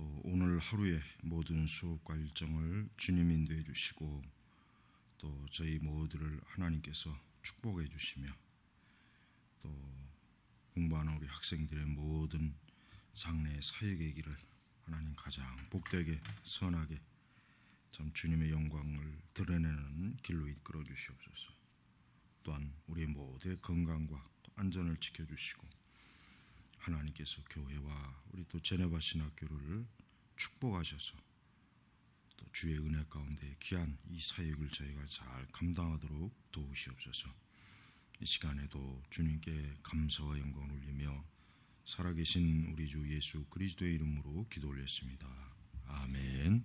또 오늘 하루의 모든 수업과 일정을 주님 인도해 주시고 또 저희 모두를 하나님께서 축복해 주시며 또 공부하는 우리 학생들의 모든 장래 사역의 길을 하나님 가장 복되게 선하게 참 주님의 영광을 드러내는 길로 이끌어 주시옵소서. 또한 우리 모두의 건강과 또 안전을 지켜주시고 하나님께서 교회와 우리 또 제네바 신학교를 축복하셔서 또 주의 은혜 가운데 귀한 이 사역을 저희가 잘 감당하도록 도우시옵소서. 이 시간에도 주님께 감사와 영광을 올리며 살아계신 우리 주 예수 그리스도의 이름으로 기도 올렸습니다. 아멘.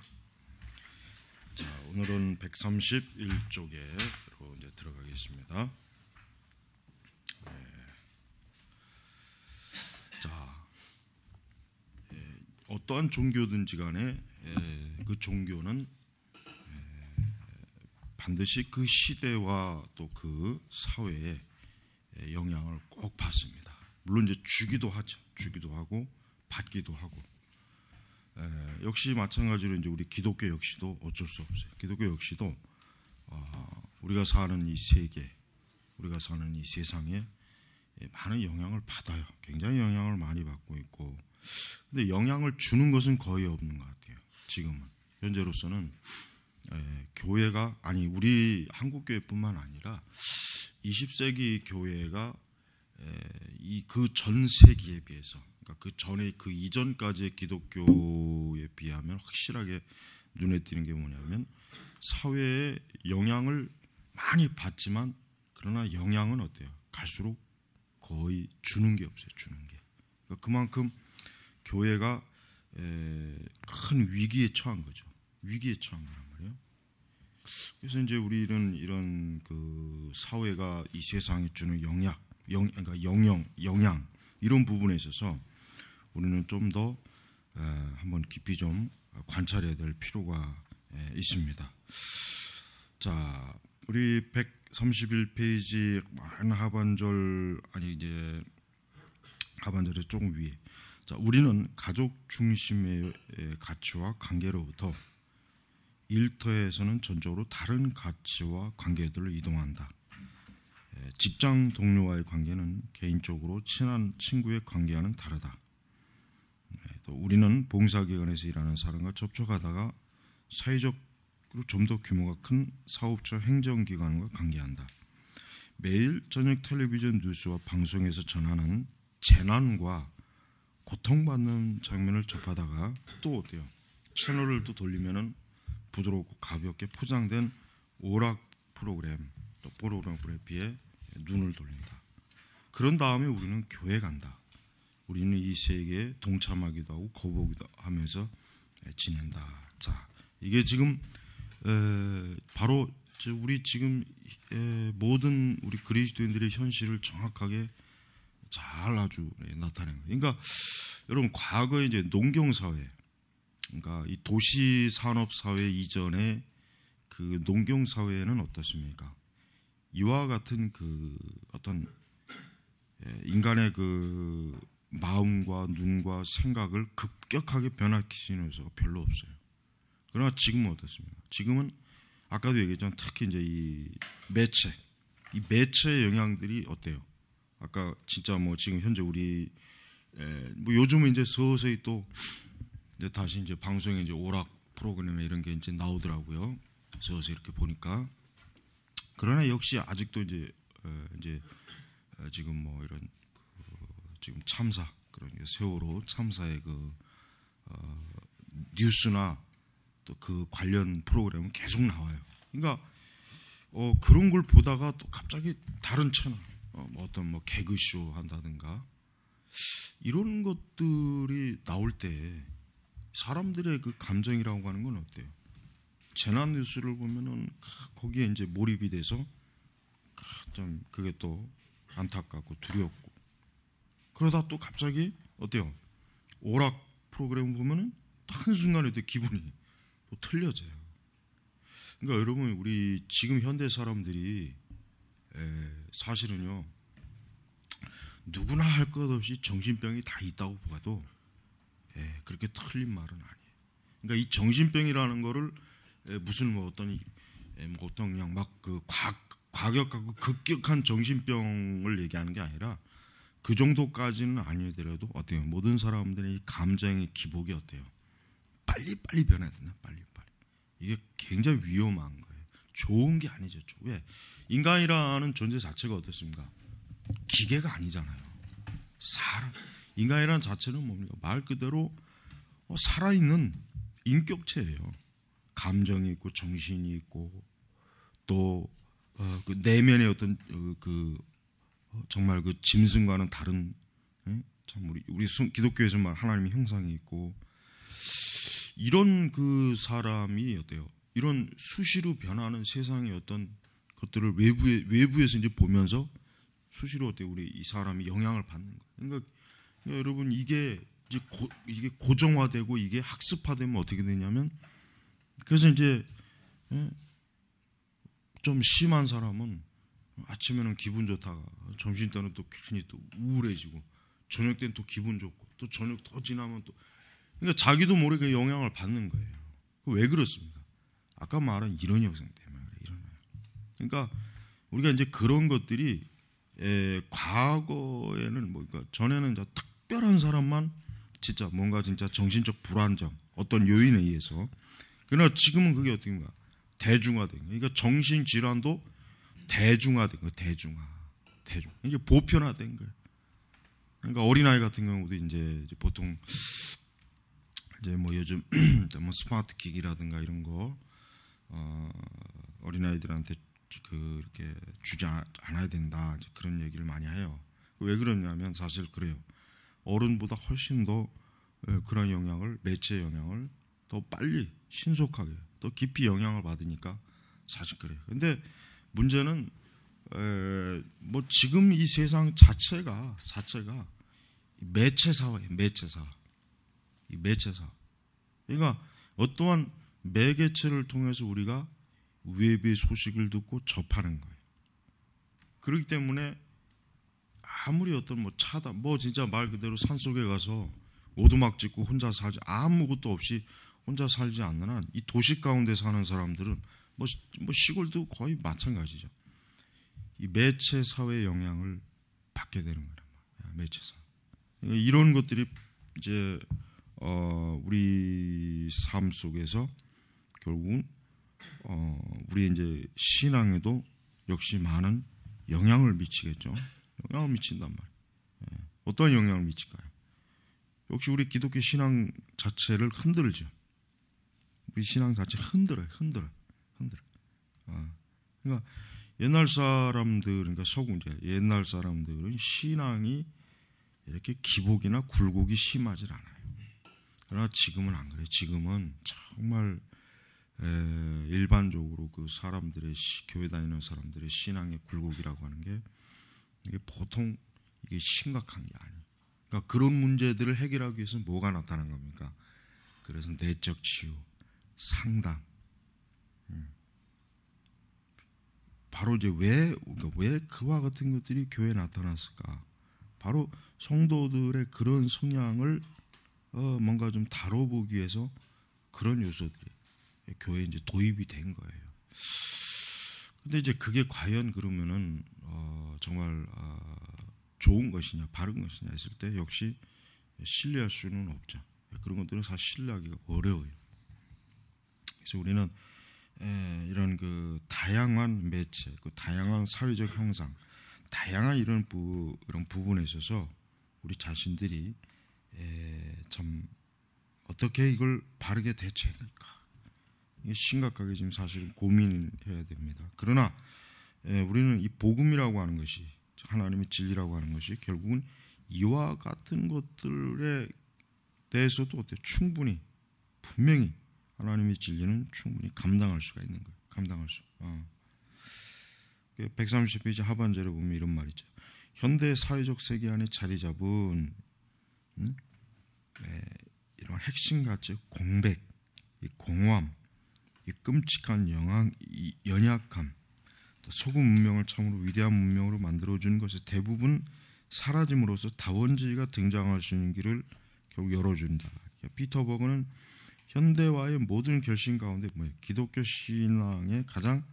자, 오늘은 131쪽에로 이제 들어가겠습니다. 자, 어떠한 종교든지 간에 그 종교는 반드시 그 시대와 또 그 사회에 영향을 꼭 받습니다. 물론 이제 주기도 하죠. 주기도 하고 받기도 하고. 역시 마찬가지로 이제 우리 기독교 역시도 어쩔 수 없어요. 기독교 역시도 우리가 사는 이 세계, 우리가 사는 이 세상에 많은 영향을 받아요. 굉장히 영향을 많이 받고 있고, 근데 영향을 주는 것은 거의 없는 것 같아요. 지금은 현재로서는 교회가 아니 우리 한국 교회뿐만 아니라 20세기 교회가 이 그 전 세기에 비해서, 그러니까 그 전에 그 이전까지의 기독교에 비하면 확실하게 눈에 띄는 게 뭐냐면 사회에 영향을 많이 받지만 그러나 영향은 어때요? 갈수록 거의 주는 게 없어요. 주는 게. 그러니까 그만큼 교회가 큰 위기에 처한 거죠. 위기에 처한 거란 말이에요. 그래서 이제 우리는 이런 그 사회가 이 세상에 주는 그러니까 영향 이런 부분에 있어서 우리는 좀 더 한번 깊이 좀 관찰해야 될 필요가 있습니다. 자, 우리 131페이지 하반절 이제 하반절의 조금 위에. 자, 우리는 가족 중심의 가치와 관계로부터 일터에서는 전적으로 다른 가치와 관계들을 이동한다. 직장 동료와의 관계는 개인적으로 친한 친구의 관계와는 다르다. 또 우리는 봉사기관에서 일하는 사람과 접촉하다가 사회적으로 좀 더 규모가 큰 사업처 행정기관과 관계한다. 매일 저녁 텔레비전 뉴스와 방송에서 전하는 재난과 고통받는 장면을 접하다가 또 어때요? 채널을 또 돌리면은 부드럽고 가볍게 포장된 오락 프로그램, 또 포르노그래피에 눈을 돌린다. 그런 다음에 우리는 교회 간다. 우리는 이 세계에 동참하기도 하고 거부하기도 하면서 지낸다. 자, 이게 지금 바로 우리 지금 모든 우리 그리스도인들의 현실을 정확하게 잘 아주 나타낸 거예요. 그러니까 여러분 과거에 이제 농경 사회, 그러니까 이 도시 산업 사회 이전에 그 농경 사회는 어떻습니까? 이와 같은 그 어떤 인간의 그 마음과 눈과 생각을 급격하게 변화시키는 요소가 별로 없어요. 그러나 지금은 어떻습니까? 지금은 아까도 얘기했지만 특히 이제 이 매체의 영향들이 어때요? 아까 진짜 뭐 지금 현재 우리 뭐 요즘은 이제 서서히 또 이제 다시 이제 방송에 이제 오락 프로그램 이런 게 이제 나오더라고요. 서서히 이렇게 보니까. 그러나 역시 아직도 이제 지금 뭐 이런 지금 참사 그런 세월호 참사의 그 뉴스나 또 그 관련 프로그램은 계속 나와요. 그러니까 그런 걸 보다가 또 갑자기 다른 채널 뭐 어떤 뭐 개그쇼 한다든가 이런 것들이 나올 때 사람들의 그 감정이라고 하는 건 어때요? 재난 뉴스를 보면은 거기에 이제 몰입이 돼서 좀 그게 또 안타깝고 두렵고 그러다 또 갑자기 어때요? 오락 프로그램 보면은 한순간에 또 기분이 또 틀려져요. 그러니까 여러분 우리 지금 현대 사람들이 사실은요 누구나 할 것 없이 정신병이 다 있다고 봐도 그렇게 틀린 말은 아니에요. 그러니까 이 정신병이라는 거를 무슨 뭐 어떤 그냥 막 그 과격하고 급격한 정신병을 얘기하는 게 아니라 그 정도까지는 아니더라도 어때요? 모든 사람들의 이 감정의 기복이 어때요? 빨리빨리 변해야 된다. 빨리빨리. 이게 굉장히 위험한 거예요. 좋은 게 아니죠. 왜? 인간이라는 존재 자체가 어떻습니까? 기계가 아니잖아요. 사람. 인간이라는 자체는 뭡니까? 말 그대로 살아있는 인격체예요. 감정이 있고 정신이 있고 또 그 내면의 어떤 정말 그 짐승과는 다른 참 우리 기독교에서 말 하나님의 형상이 있고 이런 그 사람이 어때요? 이런 수시로 변하는 세상의 어떤 것들을 외부에서 이제 보면서 수시로 어때요? 우리 이 사람이 영향을 받는 거예요. 그러니까 여러분 이게 이제 이게 고정화되고 이게 학습화되면 어떻게 되냐면 그래서 이제 좀 심한 사람은 아침에는 기분 좋다가 점심 때는 또 괜히 또 우울해지고 저녁 때는 또 기분 좋고 또 저녁 더 지나면 또 그러니까 자기도 모르게 영향을 받는 거예요. 왜 그렇습니까? 아까 말한 이런 현상 때문에 그래. 그러니까 우리가 이제 그런 것들이 과거에는 그러니까 전에는 이제 특별한 사람만 진짜 뭔가 진짜 정신적 불안정 어떤 요인에 의해서 그러나 지금은 그게 어떻게인가 대중화된 거예요. 그러니까 정신 질환도 대중화된 거예요. 대중 이게 보편화된 거예요. 그러니까 어린아이 같은 경우도 이제 보통 이제 뭐 요즘 뭐 스마트 기기라든가 이런 거 어린아이들한테 이렇게 주지 않아야 된다 이제 그런 얘기를 많이 해요. 왜 그러냐면 사실 그래요. 어른보다 훨씬 더 그런 영향을 매체 영향을 더 빨리 신속하게 더 깊이 영향을 받으니까 사실 그래요. 근데 문제는 뭐 지금 이 세상 자체가 매체 사회예요. 이 매체사. 그러니까 어떠한 매개체를 통해서 우리가 외부의 소식을 듣고 접하는 거예요. 그렇기 때문에 아무리 어떤 뭐 차단, 뭐 진짜 말 그대로 산속에 가서 오두막 짓고 혼자 살지 아무것도 없이 혼자 살지 않는 한 이 도시 가운데 사는 사람들은 뭐 시골도 거의 마찬가지죠. 이 매체 사회의 영향을 받게 되는 거란 말이야. 매체사. 이런 것들이 이제 우리 삶 속에서 결국은 우리 이제 신앙에도 역시 많은 영향을 미치겠죠. 영향을 미친단 말이에요. 어떤 영향을 미칠까요? 역시 우리 기독교 신앙 자체를 흔들죠. 우리 신앙 자체 흔들어요. 그러니까 옛날 사람들, 그러니까 서구제 옛날 사람들은 신앙이 이렇게 기복이나 굴곡이 심하지 않아요. 그러나 지금은 안 그래요. 지금은 정말 일반적으로 그 사람들의 교회 다니는 사람들의 신앙의 굴곡이라고 하는 게 이게 보통 이게 심각한 게 아니에요. 그러니까 그런 문제들을 해결하기 위해서 뭐가 나타난 겁니까? 그래서 내적 치유, 상담. 바로 이제 왜 그와 같은 것들이 교회에 나타났을까? 바로 성도들의 그런 성향을 뭔가 좀 다뤄보기 위해서 그런 요소들이 교회에 이제 도입이 된 거예요. 근데 이제 그게 과연 그러면은 정말 좋은 것이냐, 바른 것이냐 했을 때 역시 신뢰할 수는 없죠. 그런 것들은 사실 신뢰하기가 어려워요. 그래서 우리는 이런 그 다양한 매체, 그 다양한 사회적 형상, 다양한 이런 부분에 있어서 우리 자신들이 참 어떻게 이걸 바르게 대처해야 될까? 이게 심각하게 지금 사실은 고민해야 됩니다. 그러나 우리는 이 복음이라고 하는 것이 하나님의 진리라고 하는 것이 결국은 이와 같은 것들에 대해서도 충분히 분명히 하나님의 진리는 충분히 감당할 수가 있는 거예요. 감당할 수. 130페이지 하반절에 보면 이런 말이죠. 현대 사회적 세계 안에 자리 잡은 이런 핵심 가치 공백, 이 공허함, 이 끔찍한 연약함, 또 소금 문명을 참으로 위대한 문명으로 만들어주는 것의 대부분 사라짐으로써 다원주의가 등장할 수 있는 길을 결국 열어준다. 피터 버그는 현대화의 모든 결심 가운데 기독교 신앙의 가장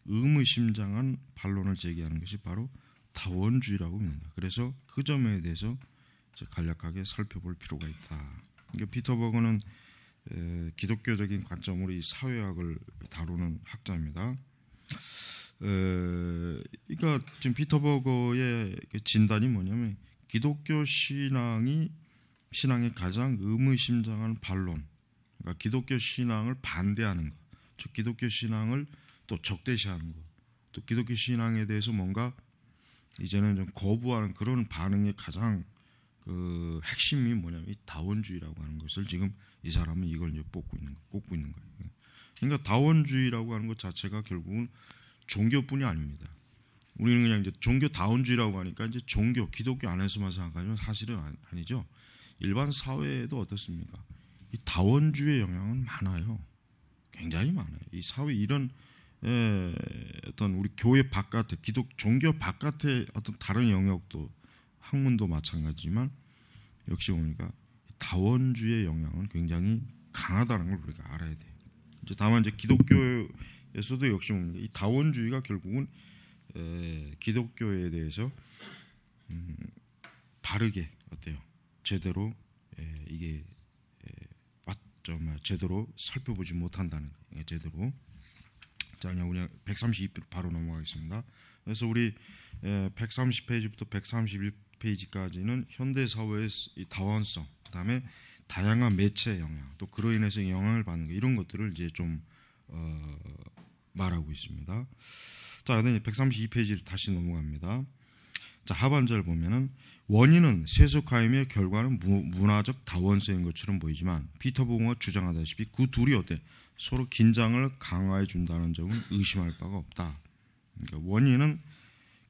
의무심장한 반론을 제기하는 것이 바로 다원주의라고 믿는다. 그래서 그 점에 대해서 간략하게 살펴볼 필요가 있다. 그러니까 피터 버그는 기독교적인 관점으로 이 사회학을 다루는 학자입니다. 그러니까 지금 피터 버거의 진단이 뭐냐면 기독교 신앙의 가장 의무심장한 반론, 그러니까 기독교 신앙을 반대하는 것, 즉 기독교 신앙을 또 적대시하는 것, 또 기독교 신앙에 대해서 뭔가 이제는 좀 거부하는 그런 반응의 가장 그 핵심이 뭐냐면 이 다원주의라고 하는 것을 지금 이 사람은 이걸 이제 꼽고 있는 거예요. 그러니까 다원주의라고 하는 것 자체가 결국은 종교뿐이 아닙니다. 우리는 그냥 이제 종교 다원주의라고 하니까 이제 종교 기독교 안에서만 생각하지만 사실은 아니죠. 일반 사회에도 어떻습니까? 이 다원주의의 영향은 많아요. 굉장히 많아요. 이 사회 이런 어떤 우리 교회 바깥에 종교 바깥의 어떤 다른 영역도 학문도 마찬가지지만 역시 보니까 다원주의의 영향은 굉장히 강하다는 걸 우리가 알아야 돼요. 이제 다만 이제 기독교에서도 역시 이 다원주의가 결국은 기독교에 대해서 바르게 어때요? 제대로 이게 제대로 살펴보지 못한다는 거예요. 제대로. 자, 그냥 우리 132페이지 바로 넘어가겠습니다. 그래서 우리 130페이지부터 131페이지까지는 현대 사회의 이 다원성, 그다음에 다양한 매체의 영향, 또 그로 인해서 영향을 받는 거, 이런 것들을 이제 좀 말하고 있습니다. 자, 그다음에 132페이지를 다시 넘어갑니다. 자, 하반절 보면은 원인은 세속화임의 결과는 문화적 다원성인 것처럼 보이지만 피터 버그가 주장하다시피 그 둘이 서로 긴장을 강화해 준다는 점은 의심할 바가 없다. 그러니까 원인은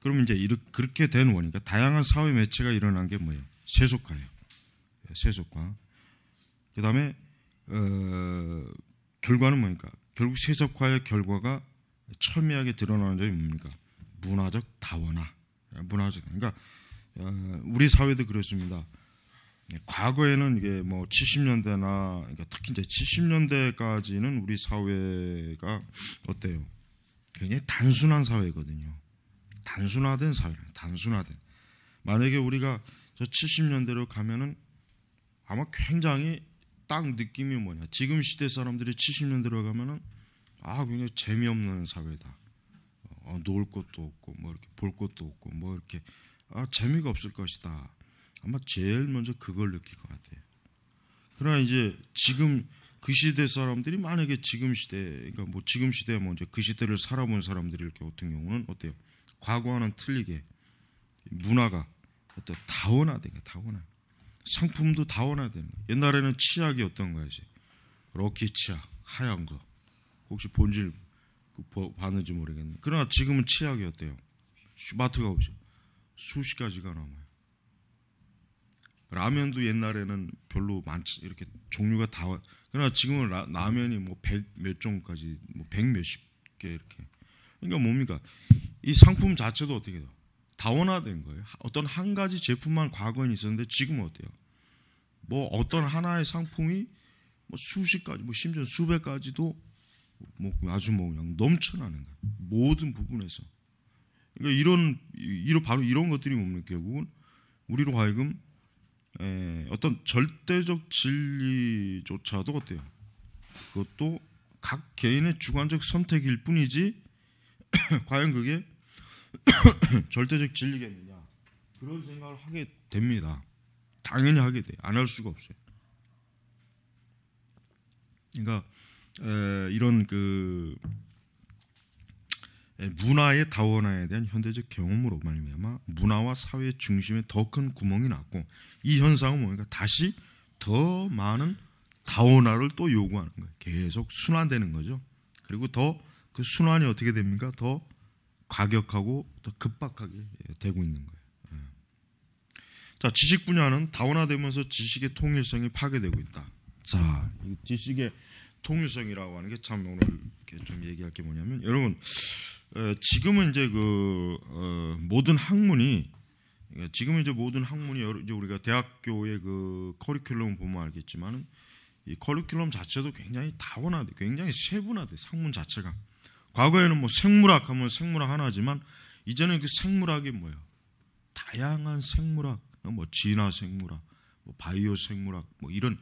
그럼 이제 그렇게 된 원인, 그러니까 다양한 사회 매체가 일어난 게 뭐예요? 세속화예요. 세속화. 그다음에 결과는 뭐니까? 결국 세속화의 결과가 첨예하게 드러나는 점이 뭡니까? 문화적 다원화. 그러니까 우리 사회도 그렇습니다. 과거에는 이게 뭐 70년대나 그러니까 특히 이제 70년대까지는 우리 사회가 어때요? 굉장히 단순한 사회거든요. 단순화된 사회예요. 단순화된. 만약에 우리가 저 70년대로 가면은 아마 굉장히 딱 느낌이 뭐냐? 지금 시대 사람들이 70년대로 가면은 굉장히 재미없는 사회다. 놀 것도 없고 뭐 이렇게 볼 것도 없고 뭐 이렇게 재미가 없을 것이다. 아마 제일 먼저 그걸 느낄 것 같아요. 그러나 이제 지금 그 시대 사람들이 만약에 지금 시대, 그러니까 뭐 지금 시대 뭐 이제 그 시대를 살아본 사람들이 이렇게 같은 경우는 어때요? 과거와는 틀리게 문화가 어떤 다원화된 거, 다원화. 상품도 다원화되는 거. 옛날에는 치약이 어떤 거지? 럭키 치약, 하얀 거. 혹시 본질 봤는지 모르겠네. 그러나 지금은 치약이 어때요? 마트가 없죠. 수십 가지가 넘어요. 라면도 옛날에는 별로 많지, 이렇게 종류가 다. 그러나 지금은 라면이 뭐 100 몇 종까지, 뭐 100 몇십 개 이렇게. 그러니까 뭡니까? 이 상품 자체도 어떻게 돼요? 다원화된 거예요. 어떤 한 가지 제품만 과거에는 있었는데 지금은 어때요? 뭐 어떤 하나의 상품이 뭐 수십 가지, 뭐 심지어 수백 가지도 뭐 아주 뭐 그냥 넘쳐나는 거예요. 모든 부분에서. 그러니까 바로 이런 것들이 뭡니까? 결국은 우리로 하여금 어떤 절대적 진리조차도 어때요? 그것도 각 개인의 주관적 선택일 뿐이지 과연 그게 절대적 진리겠느냐? 그런 생각을 하게 됩니다. 당연히 하게 돼. 안 할 수가 없어요. 그러니까 이런 그 문화의 다원화에 대한 현대적 경험으로 말미암아 문화와 사회 중심에 더 큰 구멍이 났고, 이 현상은 뭡니까? 다시 더 많은 다원화를 또 요구하는 거예요. 계속 순환되는 거죠. 그리고 더 그 순환이 어떻게 됩니까? 더 과격하고 더 급박하게 되고 있는 거예요. 자, 지식 분야는 다원화되면서 지식의 통일성이 파괴되고 있다. 자, 이 지식의 통일성이라고 하는 게 참 오늘 이렇게 좀 얘기할 게 뭐냐면, 여러분 지금은 이제 그 모든 학문이 그러니까 지금 이제 모든 학문이 이제 우리가 대학교의 그 커리큘럼 보면 알겠지만은 이 커리큘럼 자체도 굉장히 다원화돼, 굉장히 세분화돼. 학문 자체가 과거에는 뭐 생물학 하면 생물학 하나지만 이제는 그 생물학이 뭐예요? 다양한 생물학, 뭐 진화 생물학, 뭐 바이오 생물학, 뭐 이런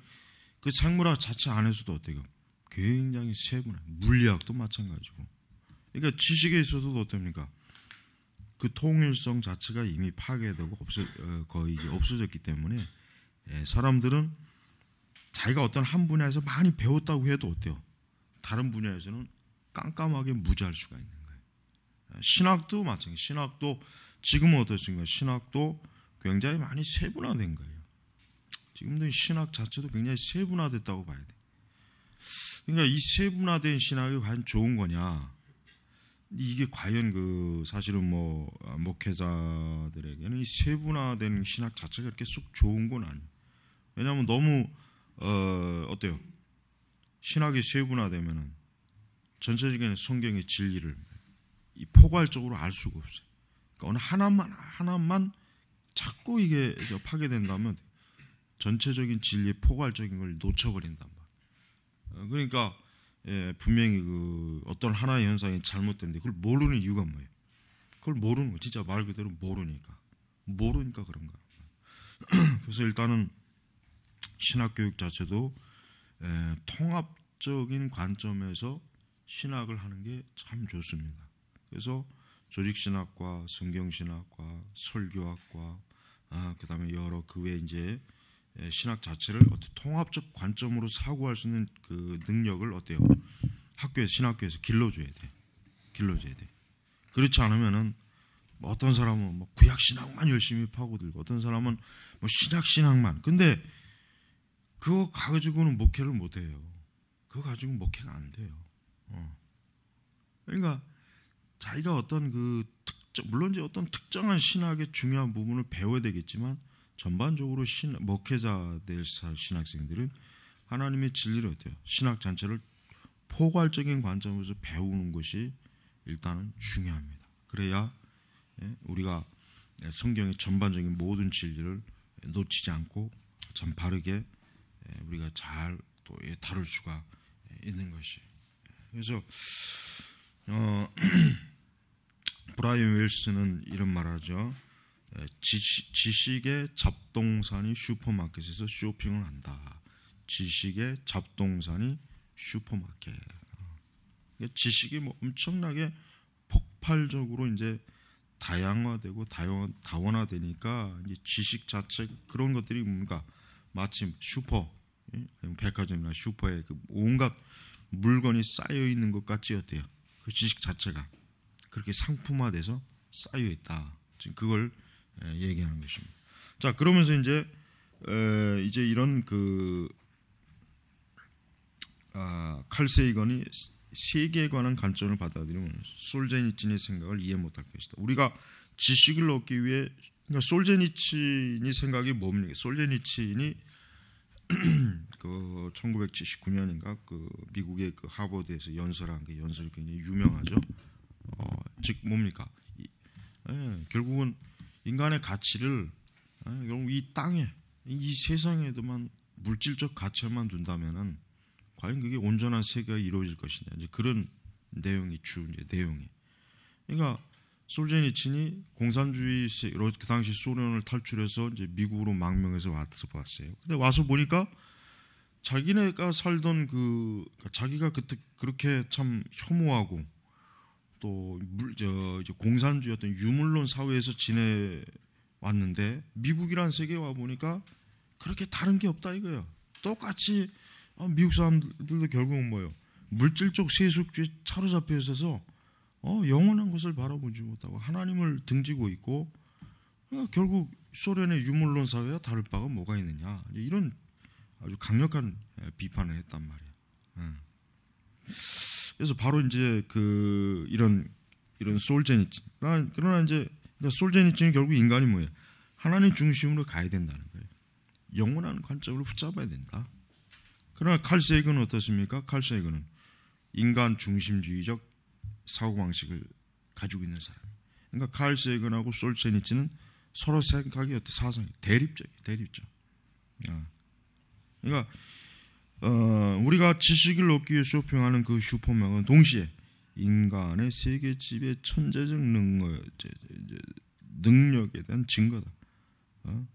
그 생물학 자체 안에서도 어때요? 굉장히 세분화. 물리학도 마찬가지고. 그러니까 지식에 있어서도 어떻습니까? 그 통일성 자체가 이미 파괴되고 거의 이제 없어졌기 때문에 사람들은 자기가 어떤 한 분야에서 많이 배웠다고 해도 어때요? 다른 분야에서는 깜깜하게 무지할 수가 있는 거예요. 신학도 마찬가지. 신학도 지금은 어떻습니까? 신학도 굉장히 많이 세분화된 거예요. 지금도 신학 자체도 굉장히 세분화됐다고 봐야 돼. 그러니까 이 세분화된 신학이 과연 좋은 거냐? 이게 과연 그 사실은 뭐 목회자들에게는 이 세분화된 신학 자체가 그렇게 쏙 좋은 건 아니에요. 왜냐하면 너무 어때요? 신학이 세분화되면은 전체적인 성경의 진리를 이 포괄적으로 알 수가 없어요. 그러니까 어느 하나만 자꾸 이게 파괴된다면 전체적인 진리의 포괄적인 걸 놓쳐버린단 말이에요. 그러니까 분명히 그 어떤 하나의 현상이 잘못된데 그걸 모르는 이유가 뭐예요? 그걸 모르는 거, 진짜 말 그대로 모르니까 그런가. 그래서 일단은 신학 교육 자체도 통합적인 관점에서 신학을 하는 게 참 좋습니다. 그래서 조직신학과, 성경신학과, 설교학과, 그다음에 여러 그 외 이제 신학 자체를 어떤 통합적 관점으로 사고할 수 있는 그 능력을 어때요? 신학교에서 길러줘야 돼. 그렇지 않으면은 뭐 어떤 사람은 뭐 구약 신학만 열심히 파고들고, 어떤 사람은 뭐 신약 신학만. 근데 그거 가지고는 목회를 못 해요. 그거 가지고 목회가 안 돼요. 그러니까 자기가 어떤 그 물론 이제 어떤 특정한 신학의 중요한 부분을 배워야 되겠지만, 전반적으로 목회자 될 신학생들은 하나님의 진리를 어때요? 신학 자체를 포괄적인 관점에서 배우는 것이 일단은 중요합니다. 그래야 우리가 성경의 전반적인 모든 진리를 놓치지 않고 참 바르게 우리가 잘 또 다룰 수가 있는 것이. 그래서 브라이언 웰스는 이런 말하죠. 지식의 잡동사니 슈퍼마켓에서 쇼핑을 한다. 지식의 잡동사니 슈퍼마켓. 지식이 뭐 엄청나게 폭발적으로 이제 다양화되고 다원화되니까 이제 지식 자체 그런 것들이 뭔가 마치 백화점이나 슈퍼에 그 온갖 물건이 쌓여 있는 것 같지 어때요? 그 지식 자체가 그렇게 상품화돼서 쌓여 있다. 지금 그걸 얘기하는 것입니다. 자, 그러면서 이제 이런 칼 세이건이 세계에 관한 관점을 받아들이면 솔제니친의 생각을 이해 못할 것이다. 우리가 지식을 얻기 위해, 그러니까 솔제니친이 생각이 뭡니까? 솔제니친이 그 1979년인가 그 미국의 그 하버드에서 연설한 그 연설이 굉장히 유명하죠. 즉 뭡니까? 결국은 인간의 가치를 결국 이 땅에, 이 세상에도만 물질적 가치만 둔다면은 과연 그게 온전한 세계가 이루어질 것이냐, 이제 그런 내용이 내용이. 그러니까 솔제니친이 공산주의 그 당시 소련을 탈출해서 이제 미국으로 망명해서 와서 봤어요. 근데 와서 보니까 자기네가 살던 자기가 그때 그렇게 참 혐오하고 또 이제 공산주의 어떤 유물론 사회에서 지내왔는데 미국이라는 세계에 와 보니까 그렇게 다른 게 없다 이거예요. 똑같이 미국 사람들도 결국은 뭐예요? 물질적 세속주의에 사로잡혀 있어서 영원한 것을 바라보지 못하고 하나님을 등지고 있고, 그러니까 결국 소련의 유물론 사회와 다를 바가 뭐가 있느냐, 이런 아주 강력한 비판을 했단 말이에요. 그래서 바로 이제 이런 솔제니친. 그러나 이제 솔제니친은 결국 인간이 뭐예요? 하나님 중심으로 가야 된다는 거예요. 영원한 관점으로 붙잡아야 된다. 그러나 칼 세이건은 어떻습니까? 칼 세이건은 인간 중심주의적 사고방식을 가지고 있는 사람. 그러니까 칼 세이건하고 솔제니친은 서로 생각이 어때? 사상이 대립적. 그러니까 우리가 지식을 얻기 위해 쇼핑하는 그 슈퍼맨은 동시에 인간의 세계 지배 천재적 능력에 대한 증거다.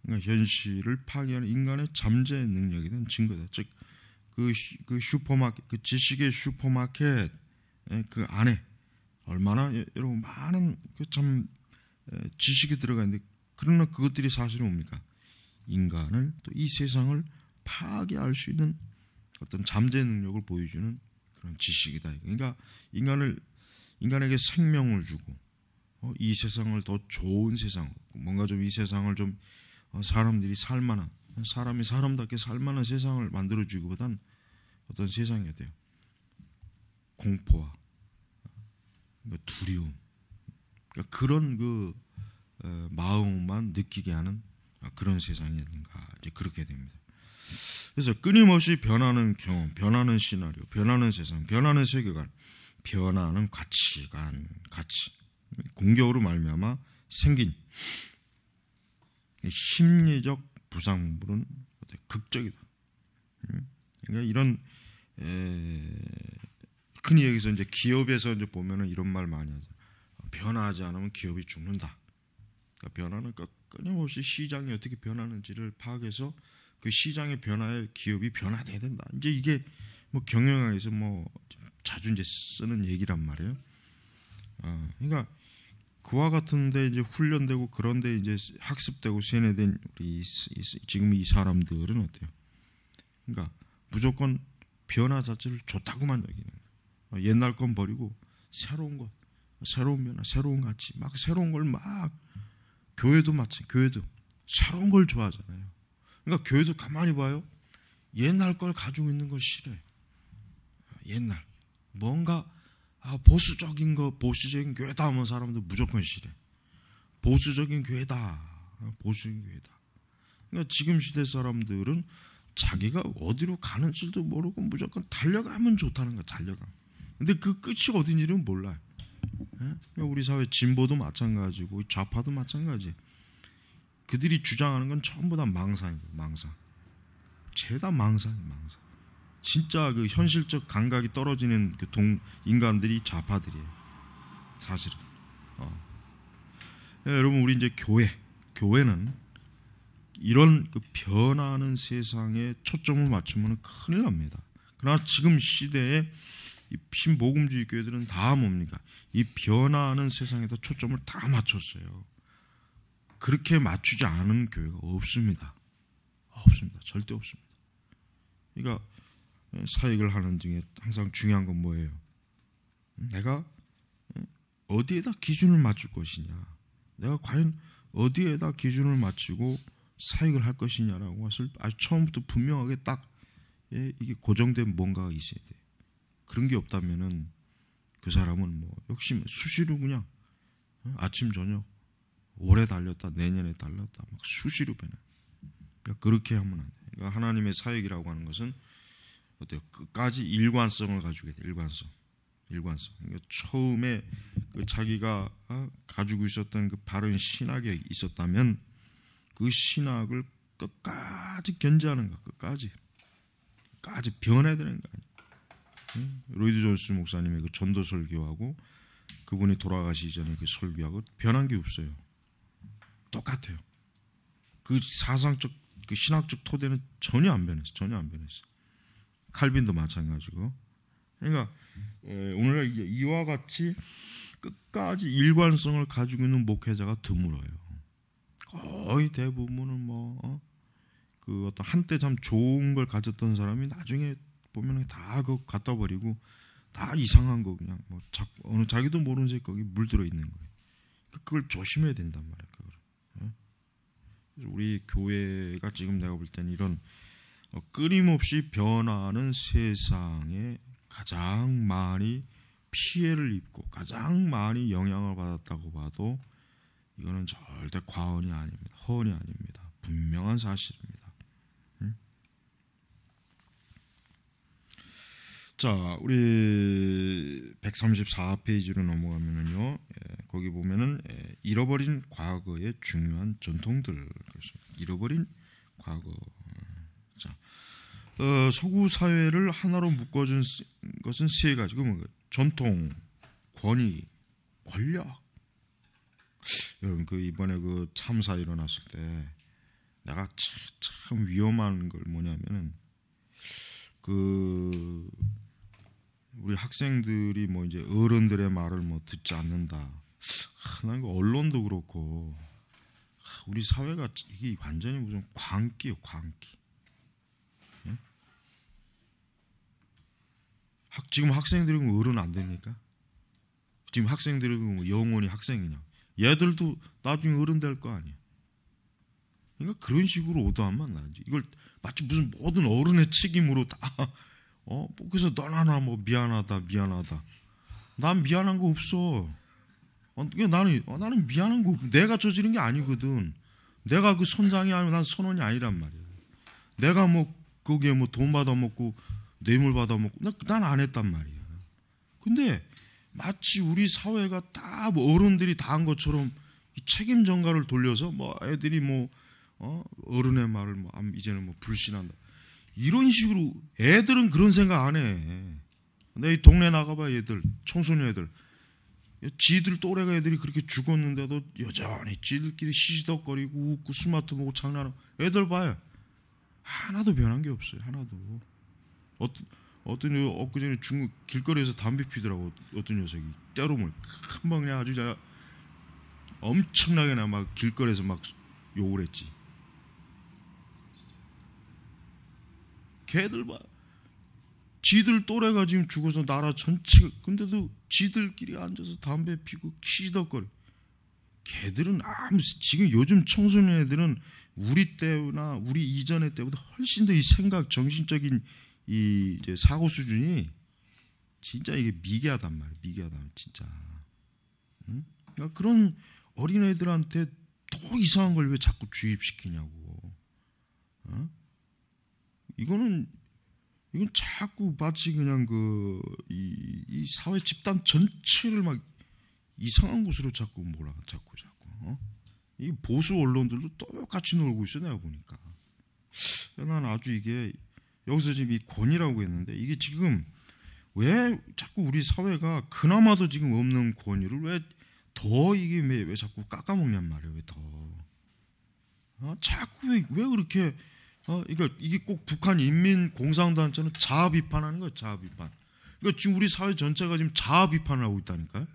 그러니까 현실을 파괴하는 인간의 잠재 능력에 대한 증거다. 즉 그 슈퍼마켓, 그 지식의 슈퍼마켓 그 안에 얼마나 여러분 많은 그 참 지식이 들어가 있는데, 그러나 그것들이 사실은 뭡니까? 인간을 또 이 세상을 파괴할 수 있는 어떤 잠재 능력을 보여주는 그런 지식이다. 그러니까 인간에게 생명을 주고 이 세상을 더 좋은 세상, 뭔가 좀 이 세상을 좀 사람들이 살만한, 사람이 사람답게 살만한 세상을 만들어주기보단 어떤 세상이 돼요. 공포와 그러니까 두려움, 그러니까 그런 그 마음만 느끼게 하는 그런 세상이 아닌가, 이제 그렇게 됩니다. 그래서 끊임없이 변하는 경험, 변하는 시나리오, 변하는 세상, 변하는 세계관, 변하는 가치관, 가치, 공격으로 말미암아 생긴 심리적 부상물은 극적이다. 그러니까 이런 흔히 여기서 이제 기업에서 이제 보면은 이런 말 많이 하죠. 변화하지 않으면 기업이 죽는다. 그러니까 변화는 끊임없이 시장이 어떻게 변하는지를 파악해서 그 시장의 변화에 기업이 변화돼야 된다. 이제 이게 뭐 경영학에서 뭐 자주 이제 쓰는 얘기란 말이에요. 그러니까 그와 같은데 이제 훈련되고 그런데 이제 학습되고 세뇌된 우리 지금 이 사람들은 어때요? 그러니까 무조건 변화 자체를 좋다고만 여기는 거예요. 옛날 건 버리고 새로운 것, 새로운 변화, 새로운 가치, 막 새로운 걸 막 교회도 마찬가지, 교회도 새로운 걸 좋아하잖아요. 그러니까 교회도 가만히 봐요. 옛날 걸 가지고 있는 걸 싫어해. 옛날 뭔가 보수적인 교회다 하면 사람들 무조건 싫어해. 보수적인 교회다, 보수적인 교회다. 그러니까 지금 시대 사람들은 자기가 어디로 가는지도 모르고 무조건 달려가면 좋다는 거야. 달려가. 근데 그 끝이 어딘지는 몰라요. 그러니까 우리 사회 진보도 마찬가지고 좌파도 마찬가지. 그들이 주장하는 건 전부 다 망상이에요. 망상. 죄다 망상이에요. 망상. 진짜 그 현실적 감각이 떨어지는 그 인간들이 좌파들이에요. 사실은. 여러분, 우리 이제 교회는 이런 그 변화하는 세상에 초점을 맞추면 큰일 납니다. 그러나 지금 시대에 이 신복음주의 교회들은 다 뭡니까? 이 변화하는 세상에다 초점을 다 맞췄어요. 그렇게 맞추지 않은 교회가 없습니다. 없습니다. 절대 없습니다. 그러니까 사역을 하는 중에 항상 중요한 건 뭐예요? 내가 어디에다 기준을 맞출 것이냐, 내가 과연 어디에다 기준을 맞추고 사역을 할 것이냐라고 것을 아주 처음부터 분명하게 딱 이게 고정된 뭔가가 있어야 돼. 그런 게 없다면은 그 사람은 뭐 역시 수시로 그냥 아침 저녁 올해 달렸다 내년에 달렸다 막 수시로 변해. 그러니까 그렇게 하면 안 돼. 그러니까 하나님의 사역이라고 하는 것은 어때요? 끝까지 일관성을 가지고 있다. 일관성. 그러니까 처음에 그 자기가 가지고 있었던 그 바른 신학이 있었다면 그 신학을 끝까지 견지하는 거, 끝까지 변해야 되는 거 아니에요. 로이드 존스 목사님의 그 전도 설교하고 그분이 돌아가시기 전에 그 설교하고 변한 게 없어요. 똑같아요. 그 사상적, 그 신학적 토대는 전혀 안 변했어. 칼빈도 마찬가지고. 그러니까 오늘 이와 같이 끝까지 일관성을 가지고 있는 목회자가 드물어요. 거의 대부분은 그 어떤 한때 참 좋은 걸 가졌던 사람이 나중에 보면 다 그거 갖다 버리고 다 이상한 거 그냥 어느 자기도 모르는 새끼 거기 물들어 있는 거예요. 그걸 조심해야 된단 말이에요. 그래서 우리 교회가 지금 내가 볼 때는 이런 끊임없이 변화하는 세상에 가장 많이 피해를 입고 가장 많이 영향을 받았다고 봐도 이거는 절대 과언이 아닙니다. 허언이 아닙니다. 분명한 사실입니다. 자, 우리 134페이지로 넘어가면은요, 거기 보면은 잃어버린 과거의 중요한 전통들, 잃어버린 과거. 자, 서구 사회를 하나로 묶어준 것은 세 가지. 뭐 전통, 권위, 권력. 여러분 그 이번에 그 참사 일어났을 때 내가 참 위험한 걸 뭐냐면은 그 우리 학생들이 뭐 이제 어른들의 말을 뭐 듣지 않는다. 난 그 언론도 그렇고 우리 사회가 이게 완전히 무슨 광기요, 광기. 응? 지금 학생들은 어른 안 됩니까? 지금 학생들은 영원히 학생이냐? 얘들도 나중에 어른 될 거 아니야. 그러니까 그런 식으로 오도하면 나지. 이걸 마치 무슨 모든 어른의 책임으로 다 그래서 너나 뭐 미안하다. 난 미안한 거 없어. 나는 미안한 거 없어. 내가 저지른 게 아니거든. 내가 그 선장이 아니고 난 선원이 아니란 말이야. 내가 뭐 거기에 뭐 돈 받아 먹고 뇌물 받아 먹고 난 안 했단 말이야. 근데 마치 우리 사회가 다 뭐 어른들이 다 한 것처럼 이 책임 전가를 돌려서 뭐 애들이 뭐 어른의 말을 뭐 이제는 뭐 불신한다. 이런 식으로 애들은 그런 생각 안 해. 내 이 동네 나가봐 애들, 청소년 애들. 지들 또래가 애들이 그렇게 죽었는데도 여전히 지들끼리 시시덕거리고 웃고 스마트 보고 장난하고 애들 봐요. 하나도 변한 게 없어요. 하나도. 어떤 엊그전에 중국 길거리에서 담배 피더라고. 어떤 녀석이 때로면 금방 그냥 아주 엄청나게 막 길거리에서 막 욕을 했지. 걔들 봐. 지들 또래가 지금 죽어서 나라 전체가 근데도 지들끼리 앉아서 담배 피고 시시덕거려. 걔들은 지금 요즘 청소년 애들은 우리 때나 우리 이전의 때보다 훨씬 더 이 생각 정신적인 이 이제 사고 수준이 진짜 이게 미개하단 말이야. 미개하다 진짜. 응? 그러니까 그런 어린 애들한테 더 이상한 걸 왜 자꾸 주입시키냐고. 이건 자꾸 마치 그냥 이 사회 집단 전체를 막 이상한 곳으로 자꾸 자꾸. 이 보수 언론들도 똑같이 놀고 있어 내가 보니까. 난 아주 이게 여기서 지금 이 권위라고 했는데 이게 지금 왜 자꾸 우리 사회가 그나마도 지금 없는 권위를 왜 더 이게 왜 자꾸 깎아먹냔 말이에요. 왜 더 자꾸 왜 그렇게 그러니까 이게 꼭 북한 인민공산단체는 자아 비판하는 거야. 자아 비판. 그러니까 지금 우리 사회 전체가 지금 자아 비판을 하고 있다니까요.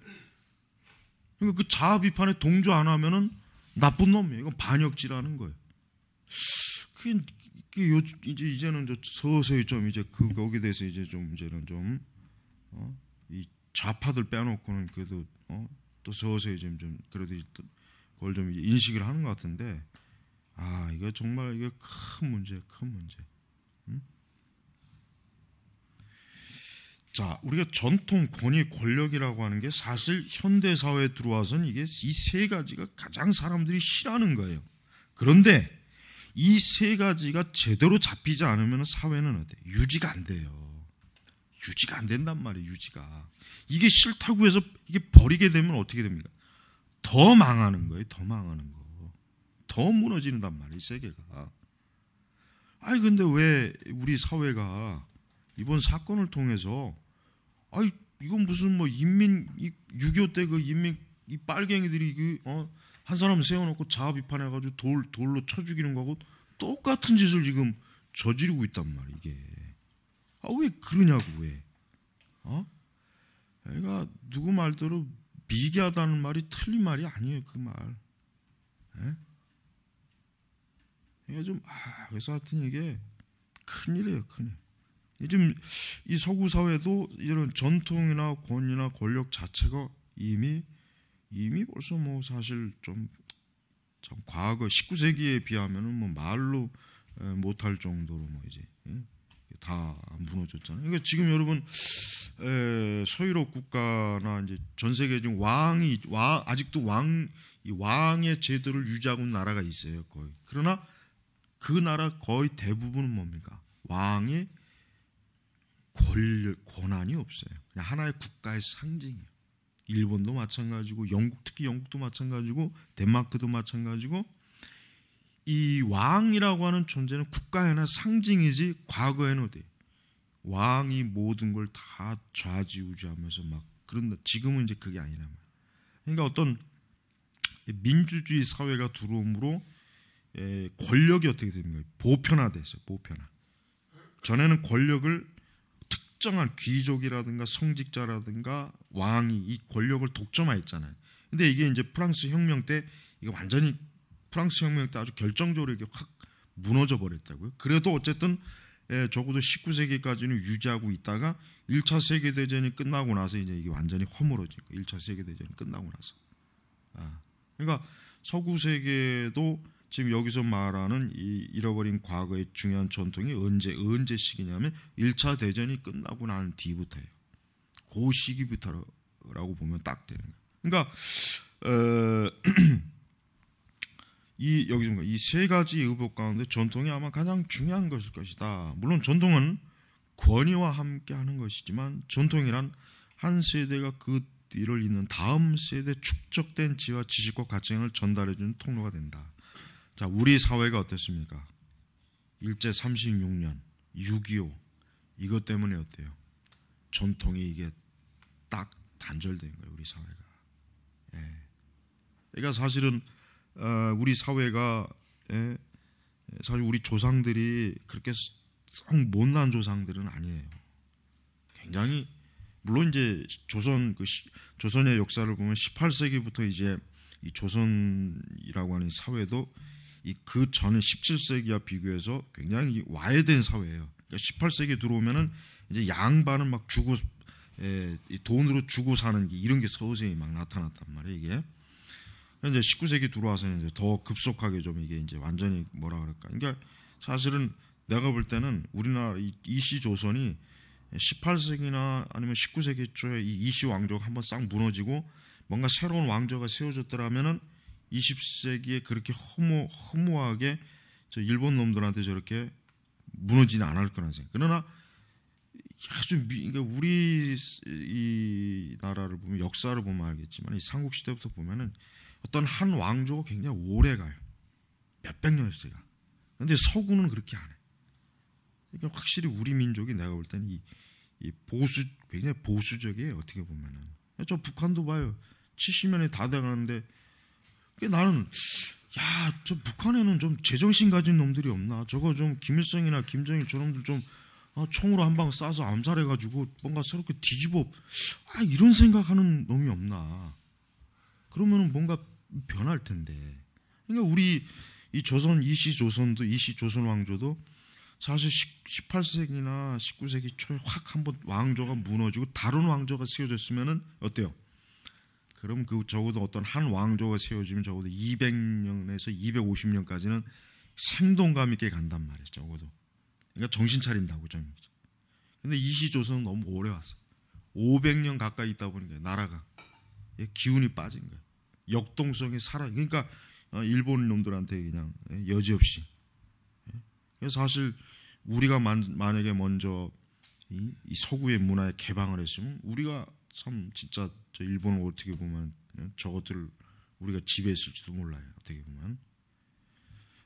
그러니까 그 자아 비판에 동조 안 하면은 나쁜 놈이에요. 이건 반역질하는 거예요. 그게 이제는 서서히 좀 이제 거기에 대해서 이제 좀 이제는 좀 이 좌파들 빼놓고는 그래도 또 서서히 좀 그래도 그걸 좀 인식을 하는 것 같은데 이거 정말 이게 큰 문제. 응? 자, 우리가 전통, 권위, 권력이라고 하는 게 사실 현대 사회에 들어와서는 이게 이 세 가지가 가장 사람들이 싫어하는 거예요. 그런데 이 세 가지가 제대로 잡히지 않으면 사회는 어때? 유지가 안 돼요. 유지가 안 된단 말이에요. 유지가. 이게 싫다고 해서 이게 버리게 되면 어떻게 됩니까? 더 망하는 거예요. 더 망하는 거. 더 무너진단 말이에요. 세계가. 근데 왜 우리 사회가 이번 사건을 통해서 이건 무슨 뭐 6.25 때 그 인민 이 빨갱이들이 한 사람 세워놓고 자아 비판해가지고 돌로 쳐 죽이는 거하고 똑같은 짓을 지금 저지르고 있단 말이에요. 이게 왜 그러냐고 왜? 그러니까 누구 말대로 미개하다는 말이 틀린 말이 아니에요. 그 말. 이게 좀 그래서 하여튼 이게 큰일이에요. 큰일. 요즘 이 서구 사회도 이런 전통이나 권위나 권력 자체가 이미 벌써 뭐 사실 좀 과거 19세기에 비하면은 뭐 말로 못할 정도로 뭐 이제 다 무너졌잖아요. 그러니까 지금 여러분 서유럽 국가나 이제 전 세계 지금 아직도 왕의 제도를 유지하고 있는 나라가 있어요. 거의. 그러나 그 나라 거의 대부분은 뭡니까? 왕이 권한이 없어요. 그냥 하나의 국가의 상징이에요. 일본도 마찬가지고 특히 영국도 마찬가지고 덴마크도 마찬가지고 이 왕이라고 하는 존재는 국가의 하나 상징이지 과거에는 어때요? 왕이 모든 걸 다 좌지우지하면서 막 그런다. 지금은 이제 그게 아니란 말이에요. 그러니까 어떤 민주주의 사회가 들어옴으로 권력이 어떻게 됩니까? 보편화됐어요. 보편화. 전에는 권력을 특정한 귀족이라든가 성직자라든가 왕이 이 권력을 독점하였잖아요. 근데 이게 이제 프랑스 혁명 때 이게 완전히 프랑스 혁명 때 아주 결정적으로 이게 확 무너져 버렸다고요. 그래도 어쨌든 적어도 19세기까지는 유지하고 있다가 1차 세계대전이 끝나고 나서 이제 이게 완전히 허물어진 거예요. 1차 세계대전이 끝나고 나서. 그러니까 서구 세계도 지금 여기서 말하는 이 잃어버린 과거의 중요한 전통이 언제 시기냐면 1차 대전이 끝나고 난 뒤부터예요. 그 시기부터라고 보면 딱 되는 거예요. 그러니까 여기 이 세 가지 의복 가운데 전통이 아마 가장 중요한 것일 것이다. 물론 전통은 권위와 함께 하는 것이지만 전통이란 한 세대가 그 뒤를 잇는 다음 세대 축적된 지와 지식과 가치관을 전달해주는 통로가 된다. 자, 우리 사회가 어땠습니까? 일제 36년, 6.25 이것 때문에 어때요? 전통이 이게 딱 단절된 거예요, 우리 사회가. 그러니까 사실은 우리 사회가 사실 우리 조상들이 그렇게 썩 못난 조상들은 아니에요. 굉장히 물론 이제 조선의 역사를 보면 18세기부터 이제 이 조선이라고 하는 사회도 그 전에 17세기와 비교해서 굉장히 와해된 사회예요. 그러니까 18세기 들어오면은 이제 양반은 막 주고 돈으로 주고 사는 게 이런 게 서서히 막 나타났단 말이에요. 이게 이제 19세기 들어와서는 이제 더 급속하게 좀 이게 이제 완전히 뭐라 그럴까? 그러니까 사실은 내가 볼 때는 우리나라 이시 조선이 18세기나 아니면 19세기 초에 이 이시 왕조가 한번 싹 무너지고 뭔가 새로운 왕조가 세워졌더라면은 20세기에 그렇게 허무하게 저 일본 놈들한테 저렇게 무너지는 않을 거라는 생각. 그러나 아주 그러니까 우리 이 나라를 보면 역사를 보면 알겠지만 이 삼국 시대부터 보면은 어떤 한 왕조가 굉장히 오래 가요. 몇백 년씩 가. 그런데 서구는 그렇게 안 해. 그러니까 확실히 우리 민족이 내가 볼 때는 이 굉장히 보수적이에요. 어떻게 보면은. 저 북한도 봐요. 70년이 다 돼가는데 나는 저 북한에는 좀 제정신 가진 놈들이 없나? 저거 좀 김일성이나 김정일 저놈들 좀 총으로 한 방 쏴서 암살해가지고 뭔가 새롭게 뒤집어 이런 생각하는 놈이 없나? 그러면은 뭔가 변할 텐데. 그러니까 우리 이 조선 이시 조선 왕조도 사실 18세기나 19세기 초에 확 한번 왕조가 무너지고 다른 왕조가 세워졌으면은 어때요? 그럼 그 적어도 어떤 한 왕조가 세워지면 적어도 200년에서 250년까지는 생동감 있게 간단 말이에요. 적어도. 그러니까 정신 차린다고 좀. 근데 이시 조선은 너무 오래 왔어. 500년 가까이 있다 보니까 나라가 기운이 빠진 거야. 역동성이 그러니까 일본 놈들한테 그냥 여지없이. 그래서 사실 우리가 만약에 먼저 이 서구의 문화에 개방을 했으면 우리가 참 진짜 저 일본을 어떻게 보면 저것들을 우리가 지배했을지도 몰라요. 어떻게 보면.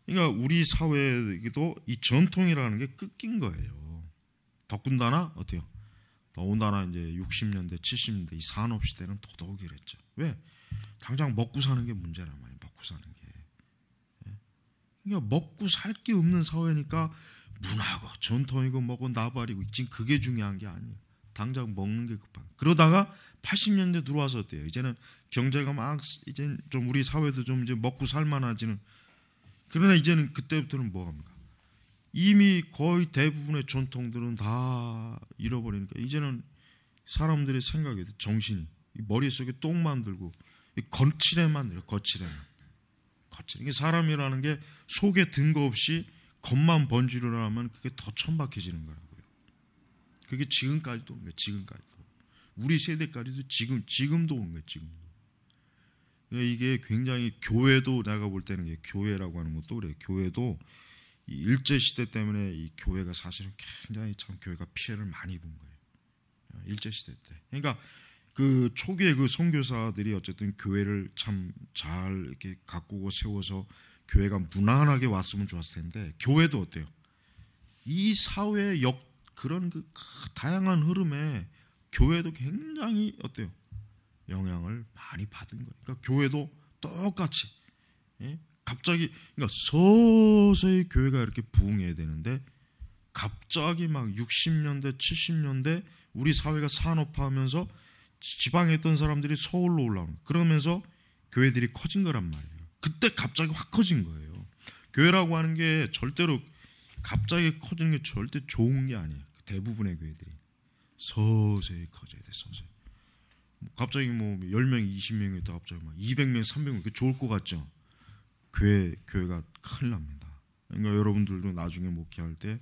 그러니까 우리 사회에도 이 전통이라는 게 끊긴 거예요. 더군다나 어때요? 더군다나 이제 60년대, 70년대 이 산업 시대는 더더욱 이랬죠. 왜? 당장 먹고 사는 게 문제란 말이에요. 먹고 사는 게. 그러니까 먹고 살 게 없는 사회니까 문화고 전통이고 뭐고 나발이고 지금 그게 중요한 게 아니에요. 당장 먹는 게 급한. 그러다가 80년대 들어와서 어때요? 이제는 경제가 막 이제 좀 우리 사회도 좀 이제 먹고 살만하지는. 그러나 이제는 그때부터는 뭐 합니까? 이미 거의 대부분의 전통들은 다 잃어버리니까 이제는 사람들의 생각에 정신이 머릿속에 똥만 들고 거칠에만 들어요. 거칠에만. 이게 사람이라는 게 속에 든거 없이 겉만 번지르라면 그게 더 천박해지는 거라고요. 그게 지금까지도 온 거예요. 지금까지도. 우리 세대까지도 지금도 온 거예요. 지금도. 이게 굉장히 교회도 내가 볼 때는 교회라고 하는 것도 그래요. 교회도 이 일제 시대 때문에 이 교회가 사실은 굉장히 참 교회가 피해를 많이 본 거예요. 일제 시대 때. 그러니까 그 초기에 그 선교사들이 어쨌든 교회를 참 잘 이렇게 가꾸고 세워서 교회가 무난하게 왔으면 좋았을 텐데, 교회도 어때요? 이 사회의 그런 그 다양한 흐름에 교회도 굉장히 어때요? 영향을 많이 받은 거예요. 그러니까 교회도 똑같이, 예? 갑자기, 그러니까 서서히 교회가 이렇게 부흥해야 되는데, 갑자기 막 60년대, 70년대 우리 사회가 산업화하면서 지방에 있던 사람들이 서울로 올라오는, 그러면서 교회들이 커진 거란 말이에요. 그때 갑자기 확 커진 거예요. 교회라고 하는 게 절대로 갑자기 커지는 게 절대 좋은 게 아니에요. 대부분의 교회들이 서서히 커져야 돼. 서서히. 갑자기 뭐 10명, 20명이 있다 갑자기 막 200명, 300명, 그 좋을 것 같죠? 교회가 큰일 납니다. 그러니까 여러분들도 나중에 목회할 때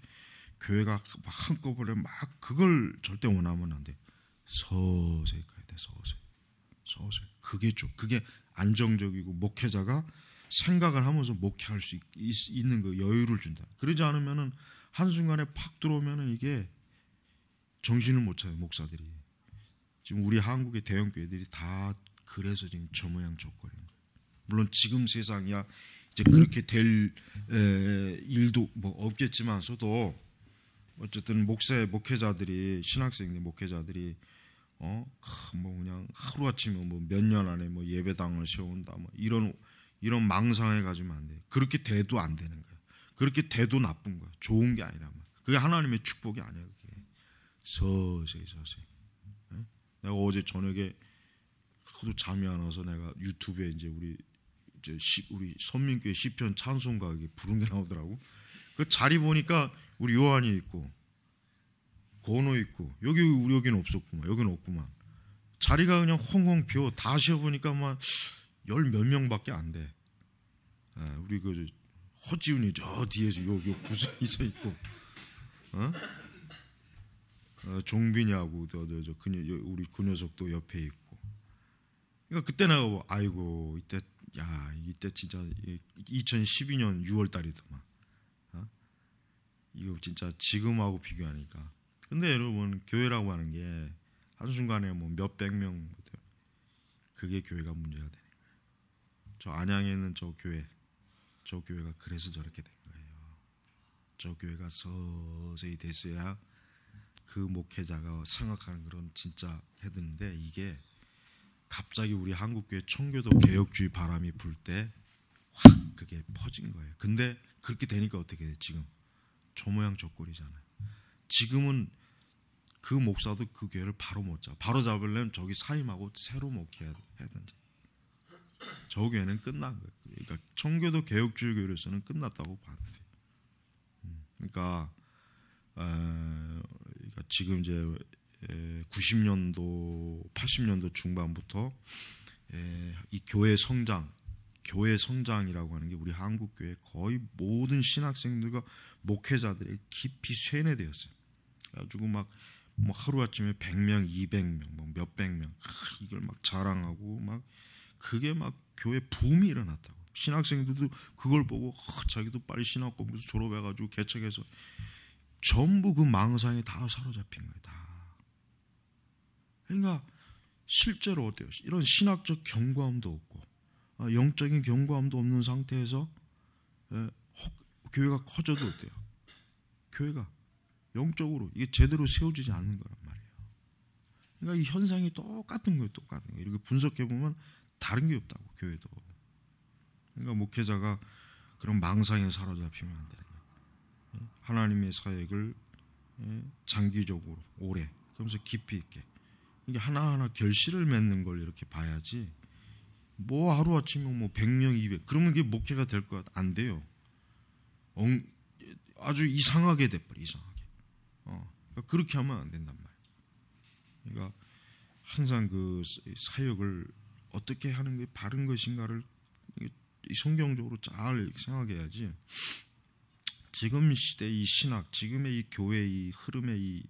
교회가 막 한꺼번에 막 그걸 절대 원하면 안 돼. 서서히 가야 돼. 서서히. 그게 안정적이고 목회자가 생각을 하면서 목회할 수 있는 그 여유를 준다. 그러지 않으면은 한순간에 팍 들어오면은 이게 정신을 못 차려요, 목사들이. 지금 우리 한국의 대형 교회들이 다 그래서 지금 저 모양 저꼴인 거예요. 물론 지금 세상이야 이제 그렇게 될 일도 뭐 없겠지만서도 어쨌든 목회자들이, 신학생들 목회자들이 뭐 그냥 하루 아침에 뭐 몇 년 안에 뭐 예배당을 세운다 뭐 이런 망상에 가지면 안 돼요. 그렇게 돼도 안 되는 거예요. 그렇게 돼도 나쁜 거예요. 좋은 게 아니라 말. 그게 하나님의 축복이 아니야. 그게 서서히. 네? 내가 어제 저녁에 하도 잠이 안 와서 내가 유튜브에 이제 우리 선민교회 시편 찬송가 부른 게 나오더라고. 그 자리 보니까 우리 요한이 있고 권호 있고 여기는 없었구만. 여기는 없구만. 자리가 그냥 헝헝 비어. 다 쉬어보니까 막 10몇 명밖에 안 돼. 우리 그 허지훈이 저 뒤에서 요 구석에 서 있고, 종빈이하고 우리 그 녀석도 옆에 있고. 그러니까 그때 내가 뭐, 아이고 이때 진짜 2012년 6월 달이더만. 이거 진짜 지금하고 비교하니까. 근데 여러분, 교회라고 하는 게 한순간에 뭐 몇백 명, 그게 교회가 문제가 되는 거예요. 저 안양에 있는 저 교회가 그래서 저렇게 된 거예요. 저 교회가 서서히 됐어야 그 목회자가 생각하는 그런 진짜 해드는데, 이게 갑자기 우리 한국교회 청교도 개혁주의 바람이 불 때 확 그게 퍼진 거예요. 근데 그렇게 되니까 어떻게 돼? 지금 저 모양 저 꼴이잖아요. 지금은 그 목사도 그 교회를 바로 못 잡아. 바로 잡으려면 저기 사임하고 새로 목회해야 되는지. 저 교회는 끝난 거예요. 그러니까 청교도 개혁주의 교회로서는 끝났다고 봐야 돼요. 그러니까 지금 이제 90년도, 80년도 중반부터 이 교회 성장이라고 하는 게 우리 한국 교회 거의 모든 신학생들과 목회자들이 깊이 쇠뇌되었어요. 그래가지고 막 뭐 하루아침에 100명, 200명, 뭐 몇백 명, 이걸 막 자랑하고 막 그게 막 교회 붐이 일어났다고. 신학생들도 그걸 보고 자기도 빨리 신학 공부해서 졸업해가지고 개척해서 전부 그 망상에 다 사로잡힌 거예요. 다. 그러니까 실제로 어때요? 이런 신학적 경고함도 없고 영적인 경고함도 없는 상태에서 교회가 커져도 어때요? 교회가 영적으로 이게 제대로 세워지지 않는 거란 말이에요. 그러니까 이 현상이 똑같은 거예요. 이렇게 분석해 보면 다른 게 없다고, 교회도. 그러니까 목회자가 그런 망상에 사로잡히면 안 되는 거예요. 하나님의 사역을 장기적으로 오래, 그러면서 깊이 있게 이게 하나하나 결실을 맺는 걸 이렇게 봐야지. 뭐 하루 아침에 뭐 100명, 200 그러면 이게 목회가 될 것 안 돼요. 아주 이상하게 돼버려. 이상하게. 그러니까 그렇게 하면 안 된단 말이에요. 그러니까 항상 그 사역을 어떻게 하는 게 바른 것인가를 성경적으로 잘 생각해야지. 지금 시대 이 신학, 지금의 이 교회 이 흐름의 이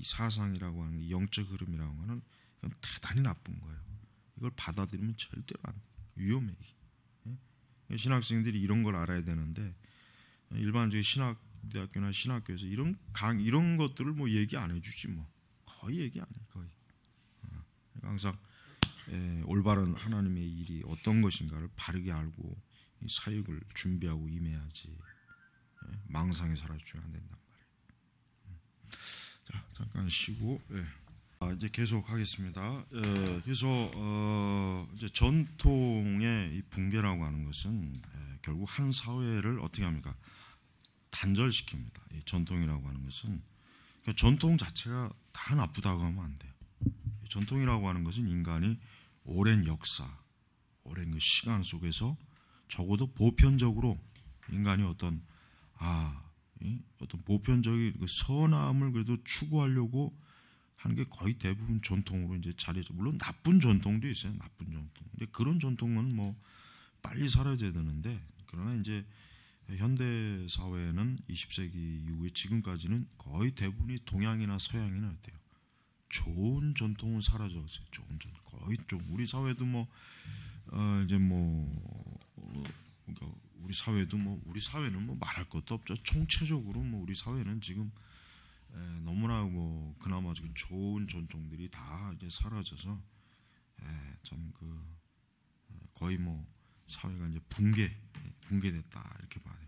사상이라고 하는 이 영적 흐름이라고 하는 건 대단히 나쁜 거예요. 이걸 받아들이면 절대로 안 위험해. 신학생들이 이런 걸 알아야 되는데 일반적인 신학대학교나 신학교에서 이런 것들을 뭐 얘기 안 해주지 뭐 거의 얘기 안 해. 거의 항상 올바른 하나님의 일이 어떤 것인가를 바르게 알고 이 사역을 준비하고 임해야지 망상에 살아주면 안 된단 말이에요. 자, 잠깐 쉬고 이제 계속 하겠습니다. 그래서 이제 전통의 이 붕괴라고 하는 것은 결국 한 사회를 어떻게 합니까? 단절시킵니다. 이 전통이라고 하는 것은 그러니까 전통 자체가 다 나쁘다고 하면 안 돼요. 전통이라고 하는 것은 인간이 오랜 역사, 오랜 그 시간 속에서 적어도 보편적으로 인간이 어떤 보편적인 그 선함을 그래도 추구하려고 하는 게 거의 대부분 전통으로 이제 자리죠. 물론 나쁜 전통도 있어요. 나쁜 전통. 근데 그런 전통은 뭐 빨리 사라져야 되는데 그러나 이제 현대 사회는 20세기 이후에 지금까지는 거의 대부분이 동양이나 서양이나 어때요? 좋은 전통은 사라졌어요. 좋은 전통 거의 좀 우리 사회도 그러니까 우리 사회는 뭐 말할 것도 없죠. 총체적으로 뭐 우리 사회는 지금 너무나 뭐 그나마 지금 좋은 전통들이 다 이제 사라져서 참 거의 뭐 사회가 이제 붕괴됐다 이렇게 봐요.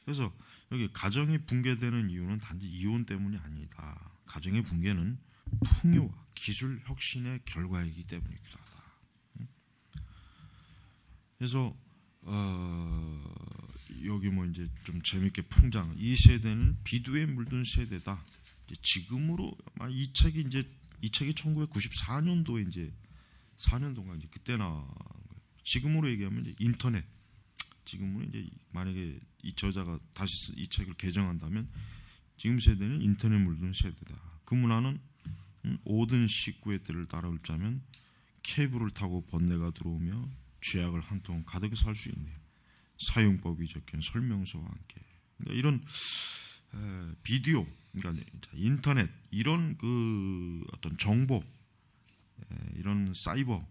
그래서 여기 가정이 붕괴되는 이유는 단지 이혼 때문이 아니다. 가정의 붕괴는 풍요와 기술 혁신의 결과이기 때문이기도 하다. 그래서 여기 뭐 이제 좀 재밌게 풍장 이 세대는 비두에 물든 세대다. 이제 지금으로 이 책이 1994년도에 이제 4년도가 이제 그때 나온 거예요. 지금으로 얘기하면 이제 인터넷. 지금은 이제 만약에 이 저자가 다시 이 책을 개정한다면 지금 세대는 인터넷 물든 세대다. 그 문화는 모든 식구의 때를 따라 읊자면 케이블을 타고 번뇌가 들어오며 죄악을 한 통 가득 살 수 있네요. 사용법이 적힌 설명서와 함께. 그러니까 이런 비디오, 그러니까 인터넷 이런 그 어떤 정보, 이런 사이버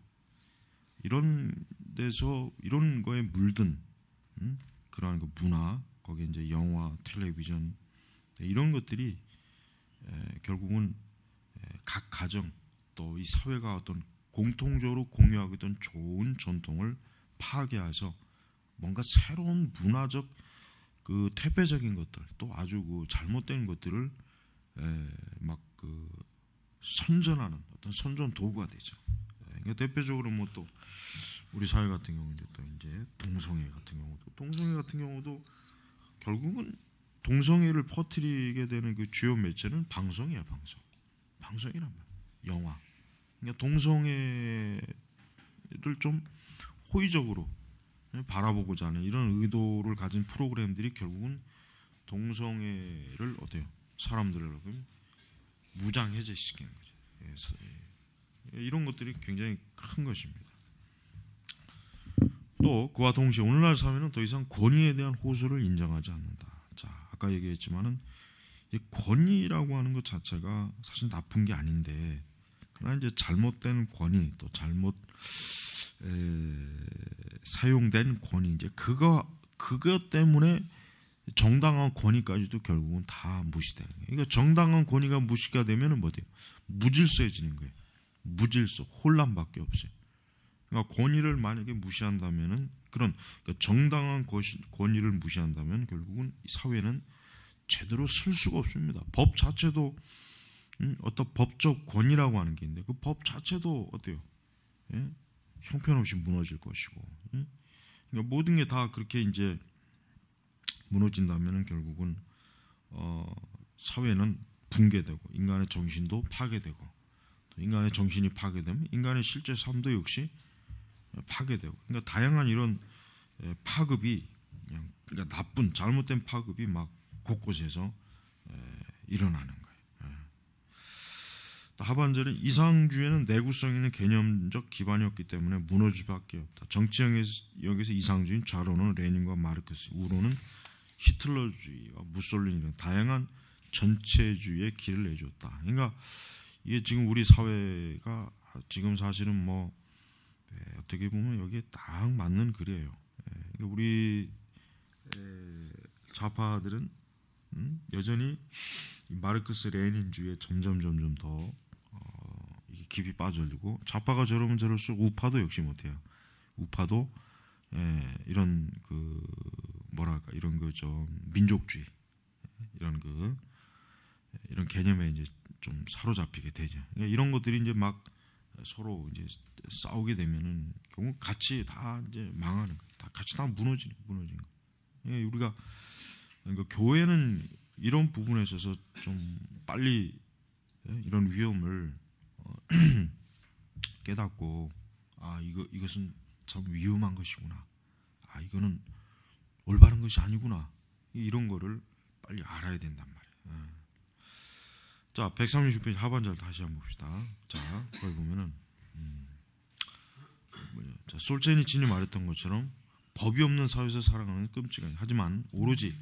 이런 데서 이런 거에 물든 그러한 그 문화, 거기에 이제 영화, 텔레비전 이런 것들이 결국은 각 가정 또 이 사회가 어떤 공통적으로 공유하고 있던 좋은 전통을 파괴해서 뭔가 새로운 문화적 그 퇴폐적인 것들 또 아주 그 잘못된 것들을 막 그 선전하는 어떤 선전 도구가 되죠. 그러니까 대표적으로 뭐 또 우리 사회 같은 경우는 또 이제 동성애 같은 경우도 결국은 동성애를 퍼뜨리게 되는 그 주요 매체는 방송이란 말이야. 영화. 그러니까 동성애를 좀 호의적으로 바라보고자 하는 이런 의도를 가진 프로그램들이 결국은 동성애를 사람들을 무장해제시키는 거죠. 이런 것들이 굉장히 큰 것입니다. 또 그와 동시에 오늘날 사회는 더 이상 권위에 대한 호소를 인정하지 않는다. 자, 아까 얘기했지만은 이 권위라고 하는 것 자체가 사실 나쁜 게 아닌데, 그러나 이제 잘못된 권위 또 잘못 사용된 권위 이제 그거 때문에 정당한 권위까지도 결국은 다 무시되는 거예요. 그러니까 정당한 권위가 무시가 되면은 뭐 돼요? 무질서해지는 거예요. 무질서, 혼란밖에 없어요. 그러니까 권위를 만약에 무시한다면은 그러니까 정당한 권위를 무시한다면 결국은 이 사회는 제대로 쓸 수가 없습니다. 법 자체도 어떤 법적 권위라고 하는 게 있는데 그 법 자체도 어때요? 형편없이 무너질 것이고, 그러니까 모든 게 다 그렇게 이제 무너진다면은 결국은 사회는 붕괴되고 인간의 정신도 파괴되고, 또 인간의 정신이 파괴되면 인간의 실제 삶도 역시 파괴되고, 그러니까 다양한 이런 파급이 그러니까 나쁜 잘못된 파급이 막 곳곳에서 일어나는 거예요. 하반절에 이상주의는 내구성 있는 개념적 기반이었기 때문에 무너질 수밖에 없다. 정치 영역에서 이상주의는 좌로는 레닌과 마르크스, 우로는 히틀러주의와 무솔리니 등 다양한 전체주의의 길을 내줬다. 그러니까 이게 지금 우리 사회가 지금 사실은 뭐 어떻게 보면 여기에 딱 맞는 글이에요. 그러니까 우리 좌파들은 여전히 마르크스 레닌주의에 점점 더 이게 깊이 빠져들고, 좌파가 저러면 저럴수록 우파도 역시 못해요. 우파도 이런 그 뭐랄까 이런 그 좀 민족주의 이런 개념에 이제 좀 사로잡히게 되죠. 그러니까 이런 것들이 이제 막 서로 이제 싸우게 되면은 결국 같이 다 이제 망하는 거예요. 다 같이 다 무너지는 거예요. 그러니까 우리가 그러니까 교회는 이런 부분에 있어서 좀 빨리 이런 위험을 깨닫고, 이것은 참 위험한 것이구나. 이거는 올바른 것이 아니구나. 이런 거를 빨리 알아야 된단 말이에요. 자, 136페이지 하반절 다시 한번 봅시다. 자, 거기 보면은 자, 솔제니친이 말했던 것처럼 법이 없는 사회에서 살아가는 끔찍한, 하지만 오로지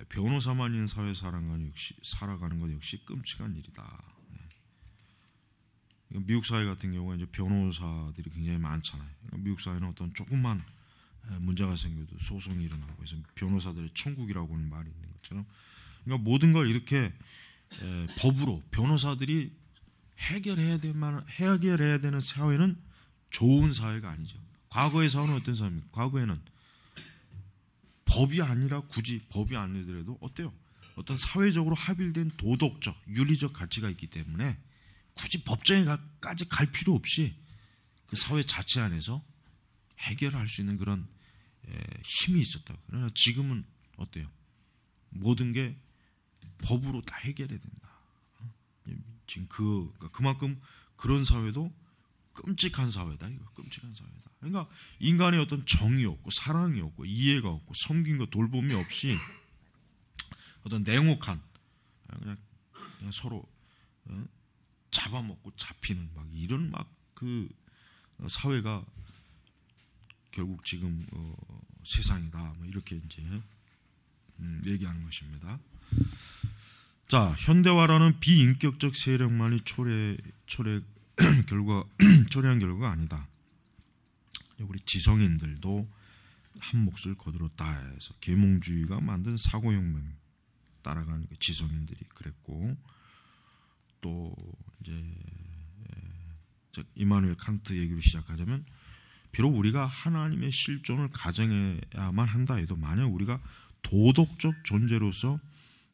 변호사만 있는 사회에 살아가는 것 역시 끔찍한 일이다. 미국 사회 같은 경우에 이제 변호사들이 굉장히 많잖아요. 그러니까 미국 사회는 어떤 조금만 문제가 생겨도 소송이 일어나고, 그래서 변호사들의 천국이라고 하는 말이 있는 것처럼, 그러니까 모든 걸 이렇게 법으로 변호사들이 해결해야 되는 사회는 좋은 사회가 아니죠. 과거의 사회는 어떤 사회입니까? 과거에는 법이 아니라, 굳이 법이 아니더라도 어때요? 어떤 사회적으로 합일된 도덕적, 윤리적 가치가 있기 때문에 굳이 법정에까지 갈 필요 없이 그 사회 자체 안에서 해결할 수 있는 그런 힘이 있었다고. 그러나 지금은 어때요? 모든 게 법으로 다 해결해야 된다. 지금 그만큼 그런 사회도 끔찍한 사회다. 이거 끔찍한 사회다. 그러니까 인간의 어떤 정이 없고 사랑이 없고 이해가 없고 섬김과 돌봄이 없이 어떤 냉혹한 그냥 서로 잡아먹고 잡히는 막 이런 막 그 사회가 결국 지금 세상이다. 뭐 이렇게 이제 얘기하는 것입니다. 자, 현대화라는 비인격적 세력만이 초래한 결과가 아니다. 우리 지성인들도 한 몫을 거두었다 해서 계몽주의가 만든 사고혁명 따라가는 지성인들이 그랬고, 또 이제 이마누엘 칸트 얘기로 시작하자면, 비록 우리가 하나님의 실존을 가정해야만 한다 해도 만약 우리가 도덕적 존재로서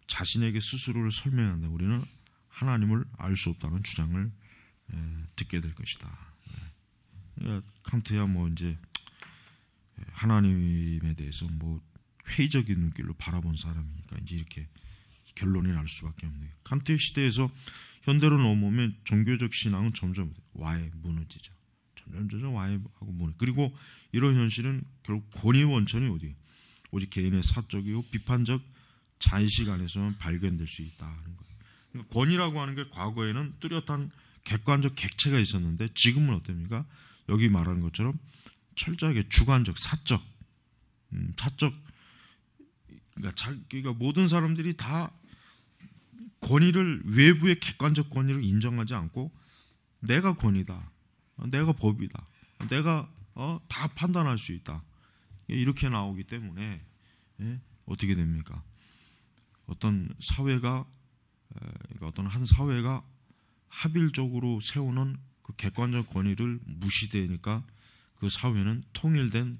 자신에게 스스로를 설명한다, 우리는 하나님을 알 수 없다는 주장을 듣게 될 것이다. 그러니까 칸트야 뭐 이제 하나님에 대해서 뭐 회의적인 눈길로 바라본 사람이니까 이제 이렇게 결론이 날 수밖에 없는 거예요. 칸트의 시대에서 현대로 넘어오면 종교적 신앙은 점점 무너지죠. 점점 와해하고 무너져. 그리고 이런 현실은 결국 권위 원천이 어디예요? 오직 개인의 사적이고 비판적 자의식 안에서만 발견될 수 있다는 거예요. 그러니까 권위라고 하는 게 과거에는 뚜렷한 객관적 객체가 있었는데 지금은 어떻습니까? 여기 말하는 것처럼 철저하게 주관적, 사적, 그러니까 모든 사람들이 다 권위를, 외부의 객관적 권위를 인정하지 않고 내가 권위다, 내가 법이다, 내가 다 판단할 수 있다, 이렇게 나오기 때문에 어떻게 됩니까? 어떤 사회가 어떤 한 사회가 합일적으로 세우는 그 객관적 권위를 무시되니까 그 사회는 통일된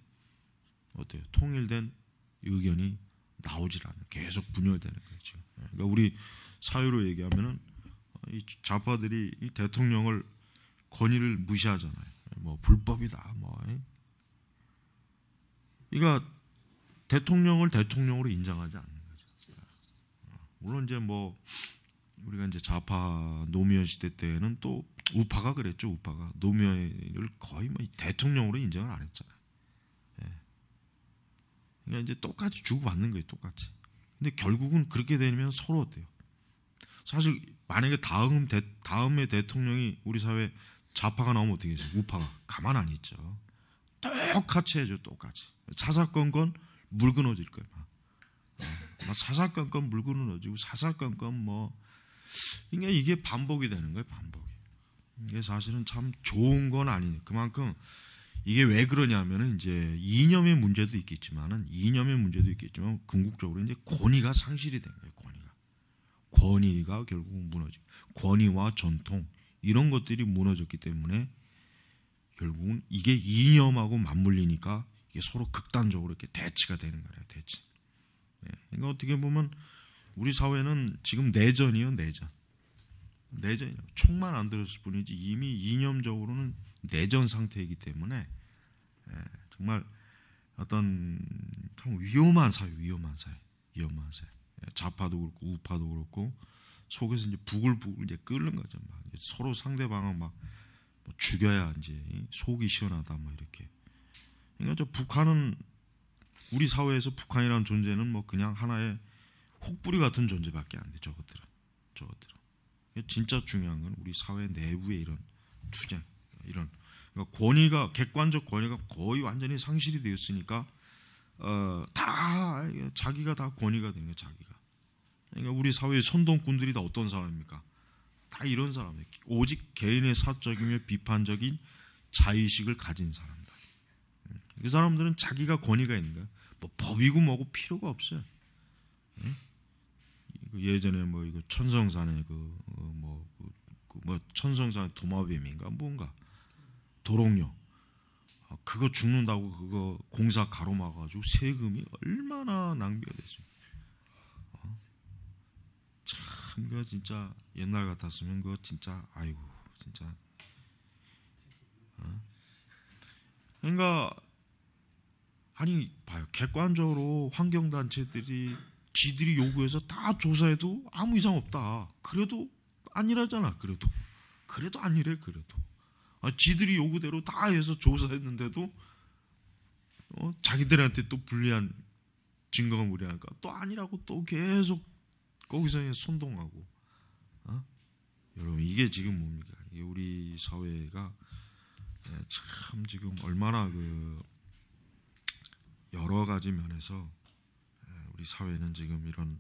의견이 나오질 않아요. 계속 분열되는 거예요. 지금. 그러니까 우리 사회로 얘기하면은 이 좌파들이 이 대통령을 권위를 무시하잖아요. 뭐 불법이다, 그러니까 대통령을 대통령으로 인정하지 않는 거죠. 물론 이제 뭐 우리가 이제 좌파 노무현 시대 때는 또 우파가 그랬죠. 우파가 노무현을 거의 뭐 대통령으로 인정을 안 했잖아요. 그러니까 이제 똑같이 주고받는 거예요. 똑같이. 근데 결국은 그렇게 되면 서로 어때요? 사실 만약에 다음에 대통령이 우리 사회 좌파가 나오면 어떻게 해요? 우파가 가만 안 있죠. 똑같이 해줘. 똑같이. 사사건건 물 끊어질 거예요. 사사건건 물 끊어지고 사사건건 그러니까 이게 반복이 되는 거예요. 반복이. 이게 사실은 참 좋은 건 아니에요. 그만큼 이게 왜 그러냐면은 이제 이념의 문제도 있겠지만 궁극적으로 이제 권위가 상실이 된 거예요. 권위가 결국 무너지고, 권위와 전통 이런 것들이 무너졌기 때문에 결국은 이게 이념하고 맞물리니까 이게 서로 극단적으로 이렇게 대치가 되는 거예요. 대치. 그러니까 어떻게 보면 우리 사회는 지금 내전이요, 내전이요. 총만 안 들었을 뿐이지 이미 이념적으로는 내전 상태이기 때문에 정말 어떤 참 위험한 사회. 좌파도 그렇고 우파도 그렇고 속에서 이제 부글부글 이제 끓는 거죠. 막 서로 상대방을 막 죽여야 이제 속이 시원하다 뭐 이렇게. 그러니까 저 북한은 우리 사회에서 북한이라는 존재는 뭐 그냥 하나의 혹부리 같은 존재밖에 안 돼. 저것들은. 진짜 중요한 건 우리 사회 내부의 이런 투쟁, 그러니까 권위가, 객관적 권위가 거의 완전히 상실이 되었으니까 다 자기가 다 권위가 되는 거예요. 자기가. 그러니까 우리 사회의 선동꾼들이 다 어떤 사람입니까? 다 이런 사람이에요. 오직 개인의 사적이며 비판적인 자의식을 가진 사람들. 그 사람들은 자기가 권위가 있는 거예요. 뭐 법이고 뭐고 필요가 없어요. 예전에 뭐 이거 천성산에 천성산 도마뱀인가 뭔가 도롱뇽 그거 죽는다고 그거 공사 가로막아가지고 세금이 얼마나 낭비가 됐습니까? 참 그거 진짜 옛날 같았으면 그거 진짜 아이고 진짜. 그러니까 아니 봐요. 객관적으로 환경단체들이 지들이 요구해서 다 조사해도 아무 이상 없다. 그래도 아니라잖아. 그래도 아니래. 지들이 요구대로 다 해서 조사했는데도 자기들한테 또 불리한 증거가 무리하니까 또 아니라고 또 계속 거기서 선동하고. 여러분 이게 지금 뭡니까? 이게 우리 사회가 참 지금 얼마나 그 여러 가지 면에서 우리 사회는 지금 이런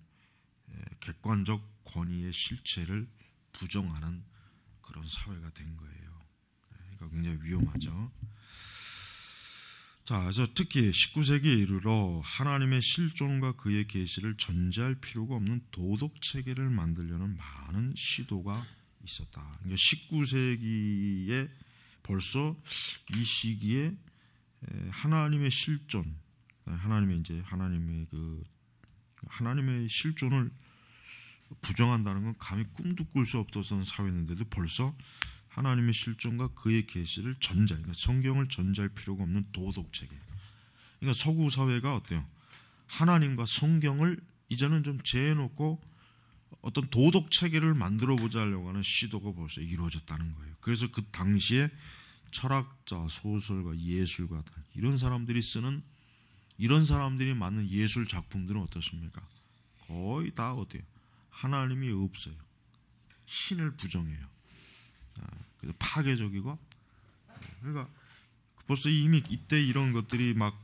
객관적 권위의 실체를 부정하는 그런 사회가 된 거예요. 그러니까 굉장히 위험하죠. 자, 그래서 특히 19세기에 이르러 하나님의 실존과 그의 계시를 전제할 필요가 없는 도덕 체계를 만들려는 많은 시도가 있었다. 그러니까 19세기에 벌써 이 시기에 하나님의 실존, 하나님의 실존을 부정한다는 건 감히 꿈도 꿀 수 없었던 사회였는데도 벌써 하나님의 실존과 그의 계시를 그러니까 성경을 전제할 필요가 없는 도덕 체계. 그러니까 서구 사회가 어때요? 하나님과 성경을 이제는 좀 재해놓고 어떤 도덕 체계를 만들어 보자 하려고 하는 시도가 벌써 이루어졌다는 거예요. 그래서 그 당시에 철학자, 소설가, 예술가들 이런 사람들이 만든 예술 작품들은 어떻습니까? 거의 다 어때요? 하나님이 없어요. 신을 부정해요. 그래서 파괴적이고. 그러니까 벌써 이미 이때 이런 것들이 막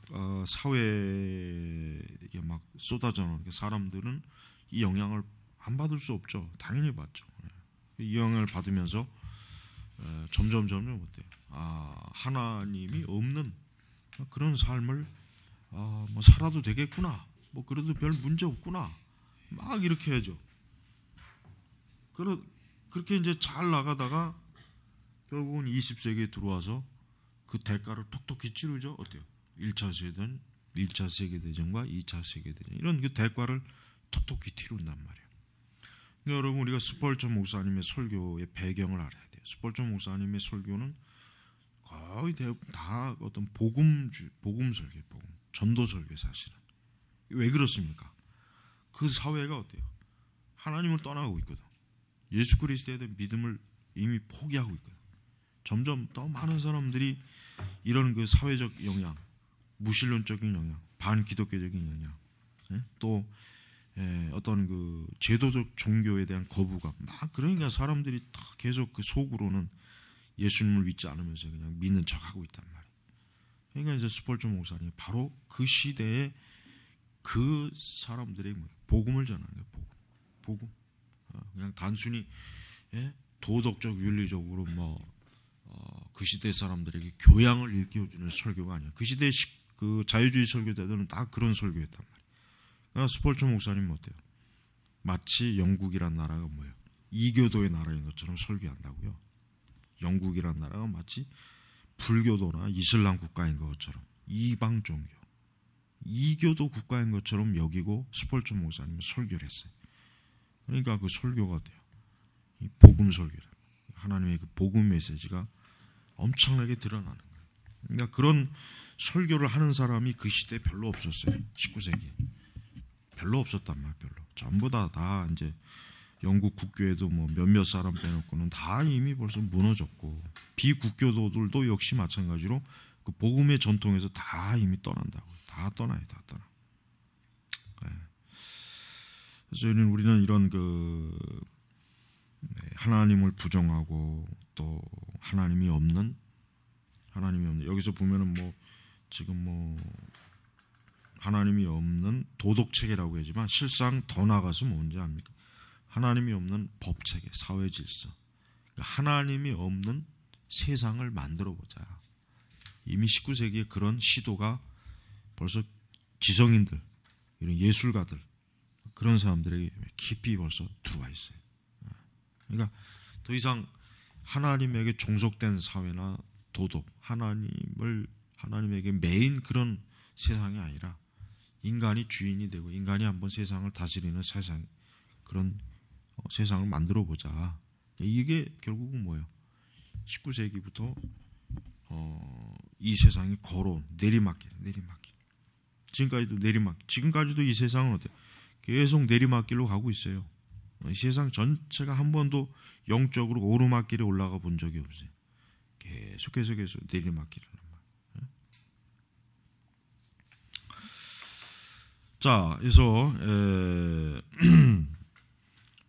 사회에 막 쏟아져 나오니까 사람들은 이 영향을 안 받을 수 없죠. 당연히 받죠. 이 영향을 받으면서 점점 어때요? 하나님이 없는 그런 삶을 뭐 살아도 되겠구나. 뭐 그래도 별 문제 없구나. 막 이렇게 하죠. 그렇게 이제 잘 나가다가 결국은 20세기에 들어와서 그 대가를 톡톡히 치르죠. 어때요? 1차 세계대전과 2차 세계대전 이런 그 대가를 톡톡히 치른단 말이에요. 그러니까 여러분 우리가 스펄전 목사님의 설교의 배경을 알아야 돼요. 스펄전 목사님의 설교는 거의 다 어떤 복음 설교, 전도 설교 사실은. 왜 그렇습니까? 그 사회가 어때요? 하나님을 떠나고 있거든. 예수 그리스도에 대한 믿음을 이미 포기하고 있거든. 점점 더 많은 사람들이 이런 그 사회적 영향, 무신론적인 영향, 반기독교적인 영향, 또 어떤 그 제도적 종교에 대한 거부감, 막 그러니까 사람들이 계속 그 속으로는 예수님을 믿지 않으면서 그냥 믿는 척하고 있단 말이에요. 그러니까 이제 스펄전 목사님이 바로 그 시대에 그 사람들의 복음을 전하는 거예요. 복음. 그냥 단순히 도덕적 윤리적으로 그 시대 사람들에게 교양을 일깨워주는 설교가 아니에요. 그 시대 그 자유주의 설교자들은 다 그런 설교였단 말이에요. 그러니까 스폴츠 목사님은 어때요? 마치 영국이란 나라가 뭐예요? 이교도의 나라인 것처럼 설교한다고요. 영국이란 나라가 마치 불교도나 이슬람 국가인 것처럼 이방 종교, 이교도 국가인 것처럼 여기고 스폴츠 목사님은 설교를 했어요. 그러니까 그 설교가 돼요. 이 복음 설교라. 하나님의 그 복음 메시지가 엄청나게 드러나는 거예요. 그러니까 그런 설교를 하는 사람이 그 시대에 별로 없었어요. 19세기 별로 없었단 말이에요. 별로. 전부 다 이제 영국 국교에도 뭐 몇몇 사람 빼놓고는 다 이미 벌써 무너졌고, 비국교도들도 역시 마찬가지로 그 복음의 전통에서 다 이미 떠난다고. 다 떠나요. 다 떠나. 네. 그래서 우리는 이런 하나님을 부정하고 또 하나님이 없는 여기서 보면은 뭐 지금 뭐 하나님이 없는 도덕 체계라고 하지만 실상 더 나가서 뭔지 압니까? 하나님이 없는 법 체계, 사회 질서. 하나님이 없는 세상을 만들어 보자. 이미 19세기에 그런 시도가 벌써 지성인들, 이런 예술가들, 그런 사람들에게 깊이 벌써 들어와 있어요. 그러니까 더 이상 하나님에게 종속된 사회나 도덕, 하나님에게 매인 그런 세상이 아니라 인간이 주인이 되고 인간이 한번 세상을 다스리는 세상, 그런 세상을 만들어 보자. 이게 결국은 뭐예요? 19세기부터 이 세상이 걸어온 내리막길. 지금까지도 이 세상은 어때요? 계속 내리막길로 가고 있어요. 이 세상 전체가 한 번도 영적으로 오르막길에 올라가 본 적이 없어요. 계속 내리막길이란 말이에요. 자, 그래서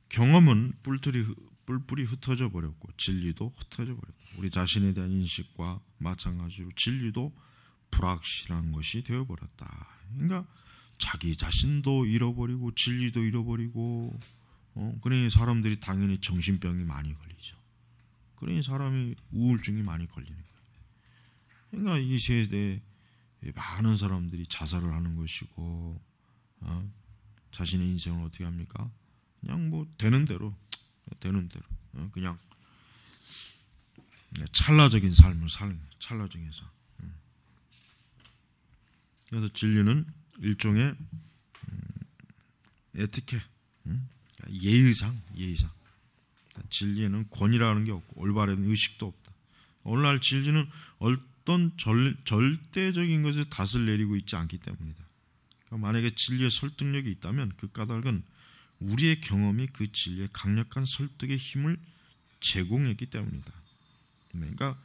경험은 뿔뿔이 흩어져 버렸고 진리도 흩어져 버렸고, 우리 자신에 대한 인식과 마찬가지로 진리도 불확실한 것이 되어버렸다. 그러니까 자기 자신도 잃어버리고 진리도 잃어버리고, 그러니 사람들이 당연히 정신병이 많이 걸리죠. 그러니 사람이 우울증이 많이 걸리는 거예요. 그러니까 이 세대에 많은 사람들이 자살을 하는 것이고, 자신의 인생을 어떻게 합니까? 그냥 뭐 되는 대로 그냥 찰나적인 삶을 사는 거예요. 찰나적인 삶. 그래서 진리는 일종의 에티켓, 예의상. 진리에는 권위라는 게 없고 올바른 의식도 없다. 오늘날 진리는 어떤 절대적인 것에 닷을 내리고 있지 않기 때문이다. 그러니까 만약에 진리의 설득력이 있다면 그 까닭은 우리의 경험이 그 진리의 강력한 설득의 힘을 제공했기 때문이다. 그러니까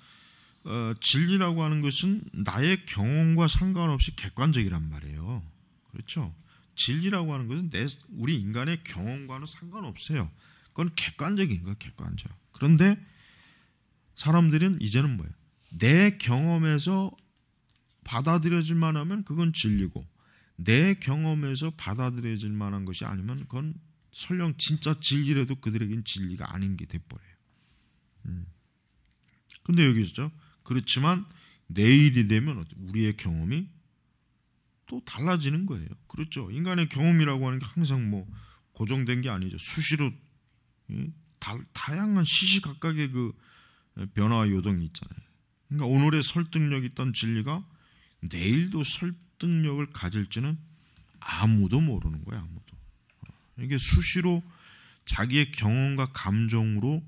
진리라고 하는 것은 나의 경험과 상관없이 객관적이란 말이에요. 그렇죠? 진리라고 하는 것은 우리 인간의 경험과는 상관없어요. 그건 객관적인 거예요. 객관적. 그런데 사람들은 이제는 뭐예요? 내 경험에서 받아들여질 만하면 그건 진리고, 내 경험에서 받아들여질 만한 것이 아니면 그건 설령 진짜 진리라도 그들에겐 진리가 아닌 게 돼버려요. 근데 여기서 그렇지만 내일이 되면 우리의 경험이 또 달라지는 거예요. 그렇죠? 인간의 경험이라고 하는 게 항상 뭐 고정된 게 아니죠. 수시로 다양한 시시각각의 그 변화 요동이 있잖아요. 그러니까 오늘의 설득력 있던 진리가 내일도 설득력을 가질지는 아무도 모르는 거예요. 아무도. 이게 수시로 자기의 경험과 감정으로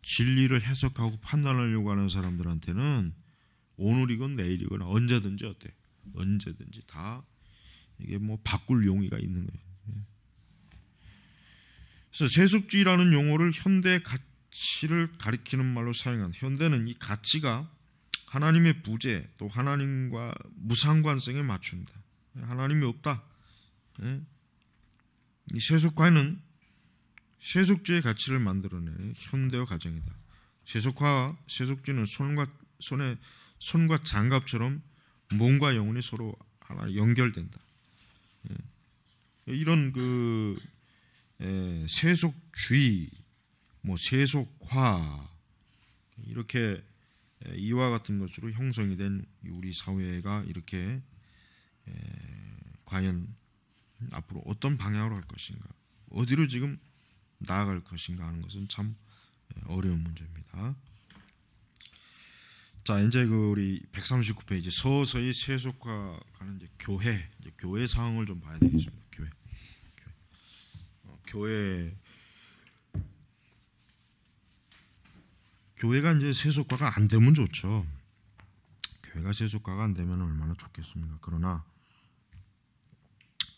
진리를 해석하고 판단하려고 하는 사람들한테는 오늘이건 내일이건 언제든지 어때? 언제든지 다 이게 뭐 바꿀 용의가 있는 거예요. 그래서 세속주의라는 용어를 현대 가치를 가리키는 말로 사용한, 현대는 이 가치가 하나님의 부재 또 하나님과 무상관성에 맞춘다. 하나님이 없다. 이 세속화는 세속주의 가치를 만들어내는 현대화 과정이다. 세속화와 세속주의는 손과 장갑처럼 몸과 영혼이 서로 하나 연결된다. 이런 세속주의, 세속화 이렇게 이와 같은 것으로 형성이 된 우리 사회가 이렇게 과연 앞으로 어떤 방향으로 갈 것인가, 어디로 지금 나아갈 것인가 하는 것은 참 어려운 문제입니다. 자, 이제 우리 139페이지 서서히 세속화가는 이제 교회 상황을 좀 봐야 되겠습니다. 교회가 이제 세속화가 안 되면 좋죠. 교회가 세속화가 안 되면 얼마나 좋겠습니까? 그러나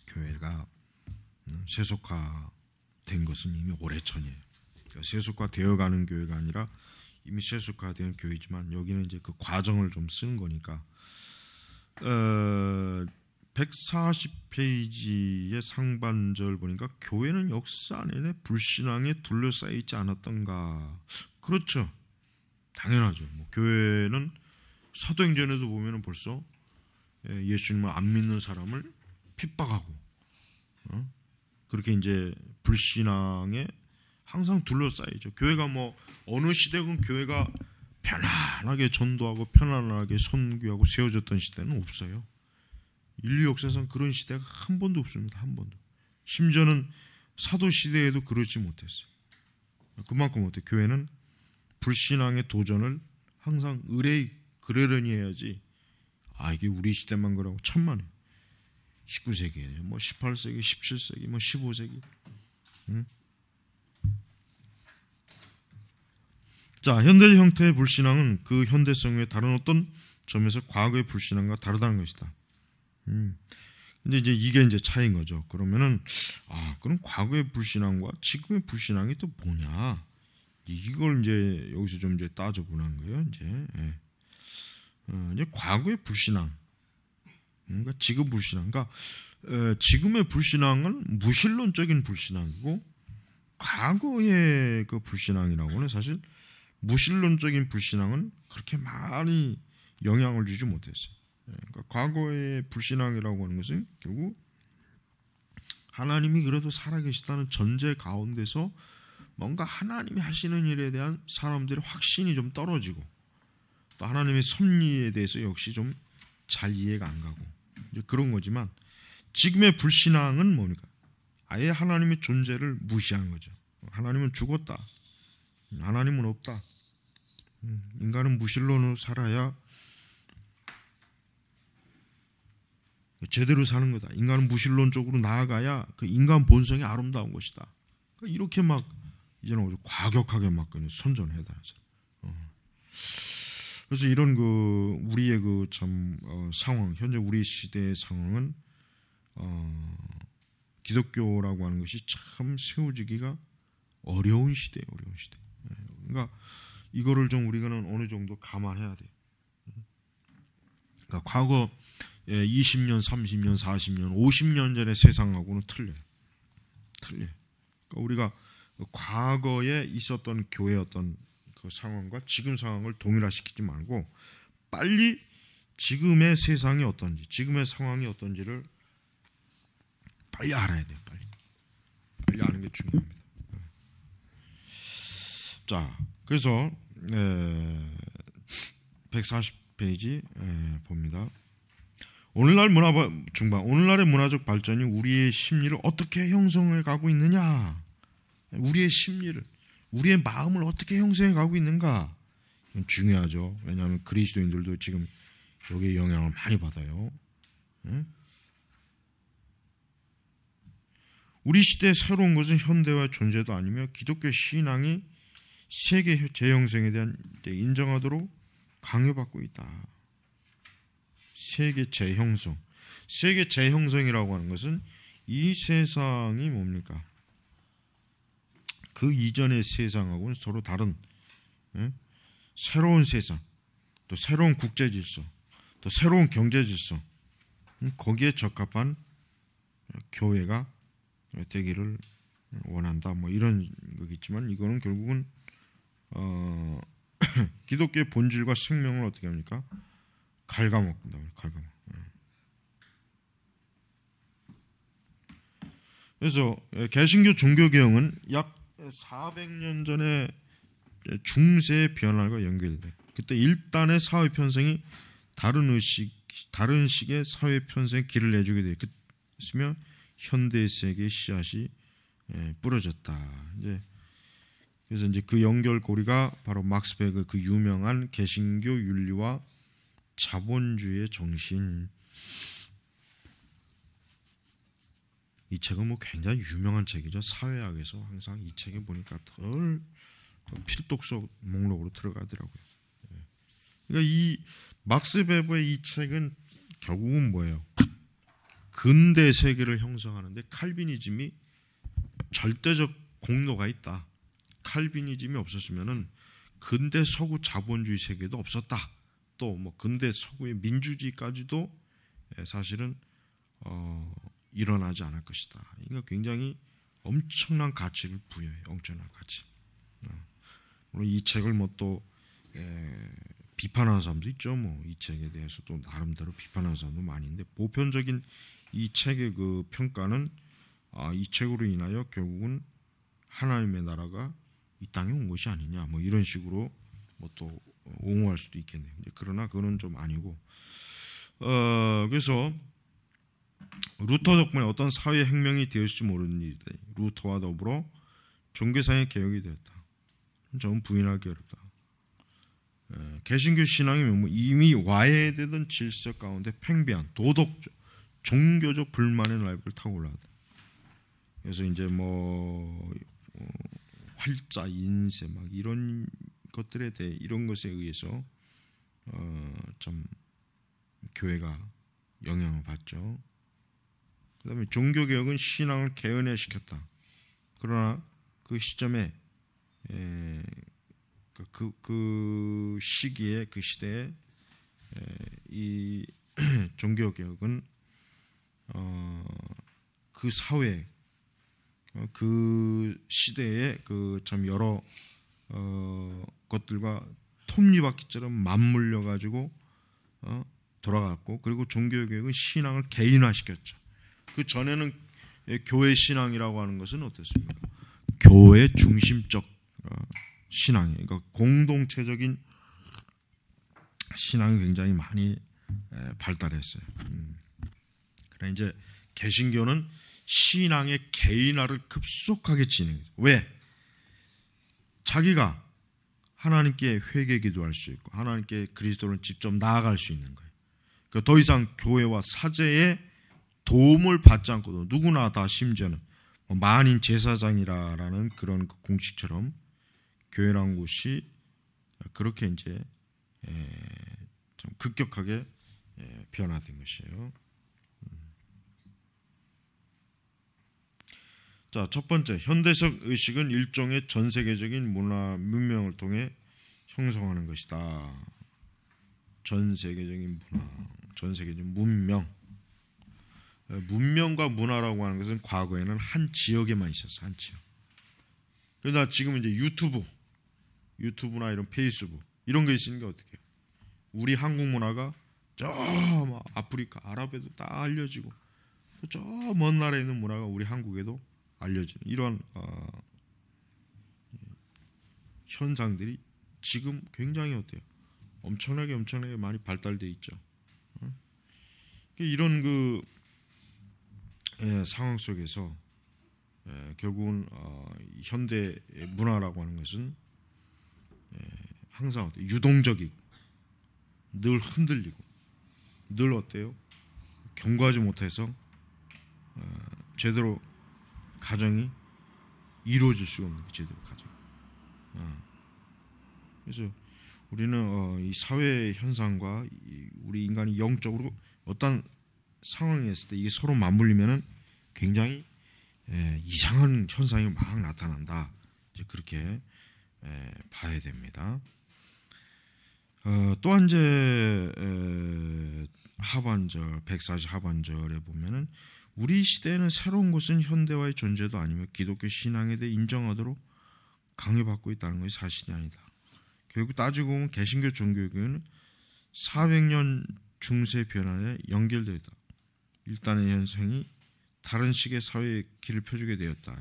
교회가 세속화된 것은 이미 오래전이에요. 그러니까 세속화되어가는 교회가 아니라 이미 세속화된 교회지만 여기는 이제 그 과정을 좀 쓰는 거니까 140페이지의 상반절 보니까 교회는 역사 내내 불신앙에 둘러싸여 있지 않았던가. 그렇죠. 당연하죠. 뭐 교회는 사도행전에도 보면은 벌써 예수님을 안 믿는 사람을 핍박하고 그렇게 이제 불신앙에 항상 둘러싸이죠. 교회가 뭐 어느 시대건 교회가 편안하게 전도하고 편안하게 선교하고 세워졌던 시대는 없어요. 인류 역사상 그런 시대가 한 번도 없습니다. 한 번도. 심지어는 사도 시대에도 그러지 못했어요. 그만큼 어때? 교회는 불신앙의 도전을 항상 그러려니 해야지. 이게 우리 시대만 그러고 천만에 19세기에 뭐 18세기, 17세기, 뭐 15세기. 자, 현대 형태의 불신앙은 그 현대성 외에 다른 어떤 점에서 과거의 불신앙과 다르다는 것이다. 근데 이제 이게 이제 차이인 거죠. 그러면은 그럼 과거의 불신앙과 지금의 불신앙이 또 뭐냐? 이걸 이제 여기서 좀 이제 따져보는 거예요. 이제 과거의 불신앙, 그러니까 지금 불신앙, 그러니까 지금의 불신앙은 무신론적인 불신앙이고 과거의 그 불신앙이라고는 사실 무신론적인 불신앙은 그렇게 많이 영향을 주지 못했어요. 그러니까 과거의 불신앙이라고 하는 것은 결국 하나님이 그래도 살아계시다는 전제 가운데서 뭔가 하나님이 하시는 일에 대한 사람들의 확신이 좀 떨어지고 또 하나님의 섭리에 대해서 역시 좀 잘 이해가 안 가고 이제 그런 거지만 지금의 불신앙은 뭡니까? 아예 하나님의 존재를 무시하는 거죠. 하나님은 죽었다. 하나님은 없다. 인간은 무신론으로 살아야 제대로 사는 거다. 인간은 무신론적으로 나아가야 그 인간 본성이 아름다운 것이다. 그러니까 이렇게 막 이제는 과격하게 막 선전해야 되는. 그래서 이런 그 우리의 그 참 상황, 현재 우리 시대의 상황은 기독교라고 하는 것이 참 세워지기가 어려운 시대예요. 어려운 시대. 그러니까 이거를 좀 우리가는 어느 정도 감안해야 돼요. 그러니까 과거 20년, 30년, 40년, 50년 전의 세상하고는 틀려요. 그러니까 우리가 과거에 있었던 교회의 어떤 그 상황과 지금 상황을 동일화시키지 말고 빨리 지금의 세상이 어떤지, 지금의 상황이 어떤지를 빨리 알아야 돼요. 빨리 아는 게 중요합니다. 자, 그래서 140페이지 봅니다. 오늘날의 문화적 발전이 우리의 심리를 어떻게 형성해 가고 있느냐? 우리의 심리를, 우리의 마음을 어떻게 형성해 가고 있는가? 이건 중요하죠. 왜냐하면 그리스도인들도 지금 여기에 영향을 많이 받아요. 우리 시대의 새로운 것은 현대화의 존재도 아니며 기독교 신앙이 세계 재형성에 대한 인정하도록 강요받고 있다. 세계 재형성. 세계 재형성이라고 하는 것은 이 세상이 뭡니까? 그 이전의 세상하고는 서로 다른 새로운 세상, 또 새로운 국제 질서, 또 새로운 경제 질서, 거기에 적합한 교회가 되기를 원한다. 뭐 이런 거겠지만 이거는 결국은 기독교의 본질과 생명을 어떻게 합니까? 갉아먹는다. 그래서 개신교 종교개혁은 약 400년 전에 중세의 변화가 연결돼. 그때 일단의 사회 편성이 다른 식의 사회 편성에 길을 내주게 되었으며 현대 세계의 씨앗이 뿌려졌다. 그래서 이제 그 연결고리가 바로 막스 베그 그 유명한 개신교 윤리와 자본주의의 정신. 이 책은 뭐 굉장히 유명한 책이죠. 사회학에서 항상 이 책에 보니까 덜 필독서 목록으로 들어가더라고요. 그러니까 이 막스 베버의 이 책은 결국은 뭐예요? 근대 세계를 형성하는데 칼비니즘이 절대적 공로가 있다. 칼비니즘이 없었으면은 근대 서구 자본주의 세계도 없었다. 또 뭐 근대 서구의 민주주의까지도 사실은 일어나지 않을 것이다. 그러니까 굉장히 엄청난 가치를 부여해요. 엄청난 가치. 물론 이 책을 뭐 또 비판하는 사람도 있죠. 뭐 이 책에 대해서 또 나름대로 비판하는 사람도 많이 있는데 보편적인 이 책의 그 평가는 이 책으로 인하여 결국은 하나님의 나라가 이 땅에 온 것이 아니냐 뭐 이런 식으로 뭐 또 옹호할 수도 있겠네요. 그러나 그건 좀 아니고 그래서 루터 덕분에 어떤 사회 혁명이 되었을지 모르는 일이다. 루터와 더불어 종교상의 개혁이 되었다. 저는 부인하기 어렵다. 개신교 신앙의 명분 이미 와해되던 질서 가운데 팽배한 도덕적, 종교적 불만의 날개를 타고 올라왔다. 그래서 이제 뭐 활자, 인쇄 막 이런 것들에 대해 이런 것에 의해서 좀 교회가 영향을 받죠. 그다음에 종교개혁은 신앙을 개은해시켰다. 그러나 그 시점에 그 시기에 그 시대에 이 종교개혁은 그 사회 그 시대에 그 참 여러 것들과 톱니바퀴처럼 맞물려 가지고 돌아갔고 그리고 종교개혁은 신앙을 개인화시켰죠. 그 전에는 교회 신앙이라고 하는 것은 어땠습니까? 교회 중심적 신앙이에요. 그러니까 공동체적인 신앙이 굉장히 많이 발달했어요. 그러나 이제 개신교는 신앙의 개인화를 급속하게 진행해요. 왜? 자기가 하나님께 회개 기도할 수 있고 하나님께 그리스도를 직접 나아갈 수 있는 거예요. 그러니까 더 이상 교회와 사제의 도움을 받지 않고도 누구나 다 심지어는 만인 제사장이라는 그런 공식처럼 교회라는 곳이 그렇게 이제 좀 급격하게 변화된 것이에요. 자, 첫 번째, 현대적 의식은 일종의 전 세계적인 문화 문명을 통해 형성하는 것이다. 전 세계적인 문화, 전 세계적인 문명. 문명과 문화라고 하는 것은 과거에는 한 지역에만 있었어, 한 지역. 그러나 지금 이제 유튜브나 이런 페이스북 이런 게 있으니까 어떻게 해요? 우리 한국 문화가 저 아프리카, 아랍에도 다 알려지고 저 먼 나라에 있는 문화가 우리 한국에도 알려지는 이런 현상들이 지금 굉장히 어때요? 엄청나게 많이 발달돼 있죠. 이런 그 상황 속에서 결국은 현대 문화라고 하는 것은 항상 어때요? 유동적이고 늘 흔들리고 늘 어때요? 경고하지 못해서 제대로 가정이 이루어질 수가 없는 제대로 가정. 그래서 우리는 이 사회 현상과 우리 인간이 영적으로 어떤 상황에 있을 때 이게 서로 맞물리면은 굉장히 이상한 현상이 막 나타난다. 이제 그렇게 봐야 됩니다. 또한 이제 하반절 140 하반절에 보면은 우리 시대에는 새로운 것은 현대화의 존재도 아니며 기독교 신앙에 대해 인정하도록 강요받고 있다는 것이 사실이 아니다. 결국 따지고 보면 개신교 종교교회는 400년 중세 변화에 연결되어 있다. 일단의 현상이 다른 식의 사회의 길을 펴주게 되었다.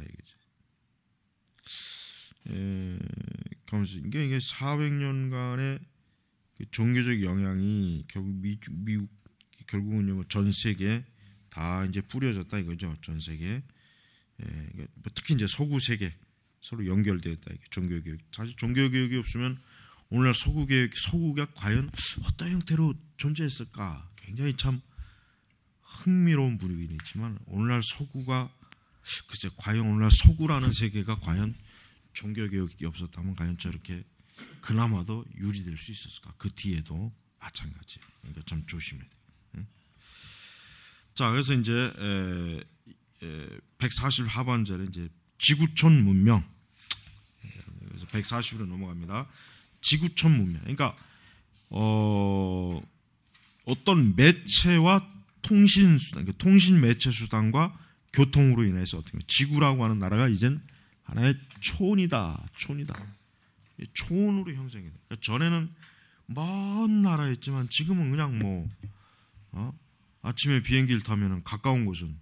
이게 400년간의 종교적 영향이 결국 미국 결국은 전 세계 다 이제 뿌려졌다 이거죠. 전 세계. 특히 이제 서구 세계 서로 연결되었다. 종교 교육. 사실 종교 교육이 없으면 오늘날 서구가 과연 어떤 형태로 존재했을까? 굉장히 참 흥미로운 부분이 있지만 오늘날 서구가 글쎄 과연 오늘날 서구라는 세계가 과연 종교 교육이 없었다면 과연 저렇게 그나마도 유지될 수 있었을까? 그 뒤에도 마찬가지. 그러니까 참 조심해야 돼. 자, 그래서 이제 140 하반절에 이제 지구촌 문명. 그래서 140으로 넘어갑니다. 지구촌 문명. 그러니까 어떤 매체와 통신 수단, 통신 매체 수단과 교통으로 인해서 어떻게 지구라고 하는 나라가 이젠 하나의 촌이다. 촌으로 형성이 돼. 그러니까 전에는 먼 나라였지만 지금은 그냥 아침에 비행기를 타면은 가까운 곳은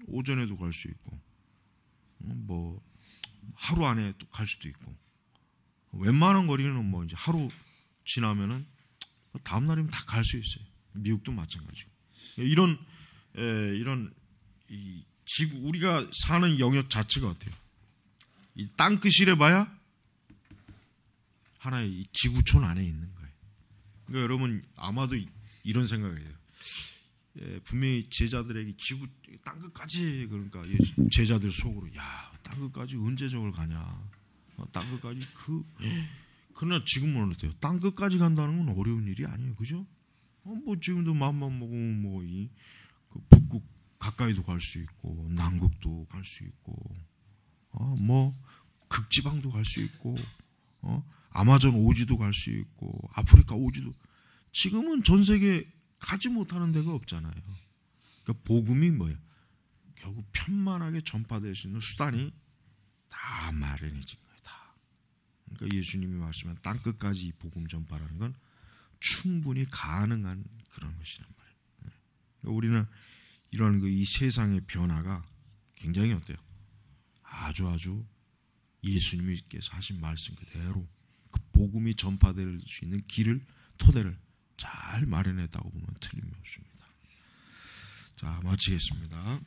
오전에도 갈 수 있고 하루 안에 또 갈 수도 있고 웬만한 거리는 이제 하루 지나면은 다음 날이면 다 갈 수 있어요. 미국도 마찬가지고. 이런 이 지구 우리가 사는 영역 자체가 어때요? 이 땅끝이래 봐야 하나의 이 지구촌 안에 있는 거예요. 그러니까 여러분 아마도 이런 생각이 해요. 분명히 제자들에게 지구 땅끝까지 그러니까 제자들 속으로 야 땅끝까지 언제 저걸 가냐? 땅끝까지 그러나 지금은 어때요? 땅끝까지 간다는 건 어려운 일이 아니에요, 그죠? 지금도 마음만 먹으면 그 북극 가까이도 갈 수 있고 남극도 갈 수 있고 극지방도 갈 수 있고 아마존 오지도 갈 수 있고 아프리카 오지도 지금은 전 세계 가지 못하는 데가 없잖아요. 그러니까 복음이 뭐예요? 결국 편만하게 전파될 수 있는 수단이 다 마련해진 거예요. 다. 그러니까 예수님이 말씀한 땅끝까지 복음 전파라는 건 충분히 가능한 그런 것이란 말이에요. 그러니까 우리는 이런 이 세상의 변화가 굉장히 어때요? 아주 예수님께서 하신 말씀 그대로 그 복음이 전파될 수 있는 길을 토대를 잘 마련했다고 보면 틀림이 없습니다. 자, 마치겠습니다.